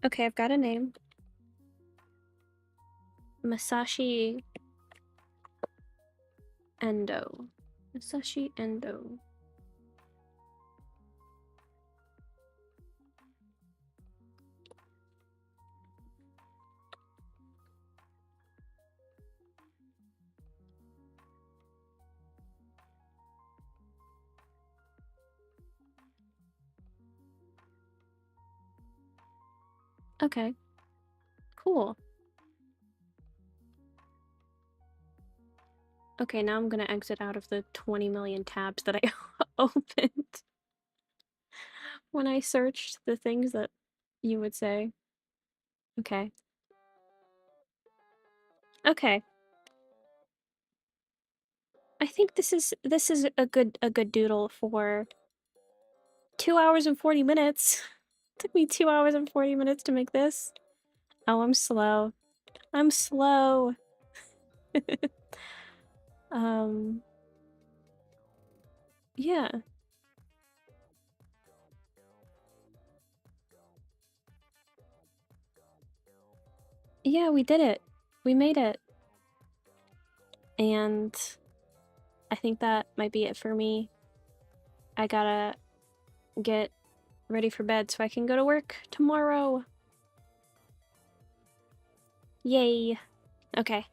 Okay, I've got a name. Masashi Endo. Masashi Endo. Okay. Cool. Okay, now I'm gonna exit out of the 20 million tabs that I opened when I searched the things that you would say. Okay. Okay. I think this is a good doodle for 2 hours and 40 minutes. Took me 2 hours and 40 minutes to make this. Oh, I'm slow. I'm slow. Um, yeah. Yeah, we did it. We made it. And I think that might be it for me. I gotta get ready for bed so I can go to work tomorrow. Yay. Okay.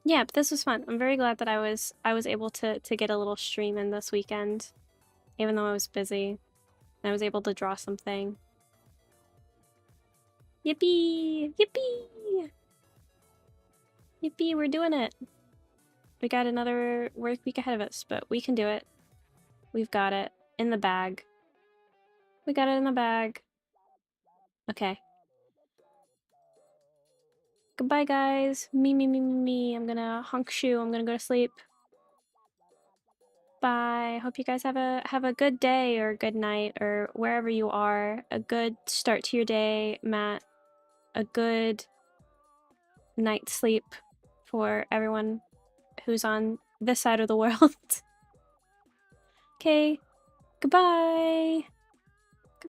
Yeah, but this was fun. I'm very glad that I was able to get a little stream in this weekend, even though I was busy. And I was able to draw something. Yippee! Yippee! Yippee, we're doing it. We got another work week ahead of us, but we can do it. We've got it. In the bag. We got it in the bag. Okay. Goodbye, guys. Me. I'm gonna honk shoe. I'm gonna go to sleep. Bye. Hope you guys have a good day or good night or wherever you are. A good start to your day, Matt. A good night's sleep for everyone who's on this side of the world. Okay, goodbye.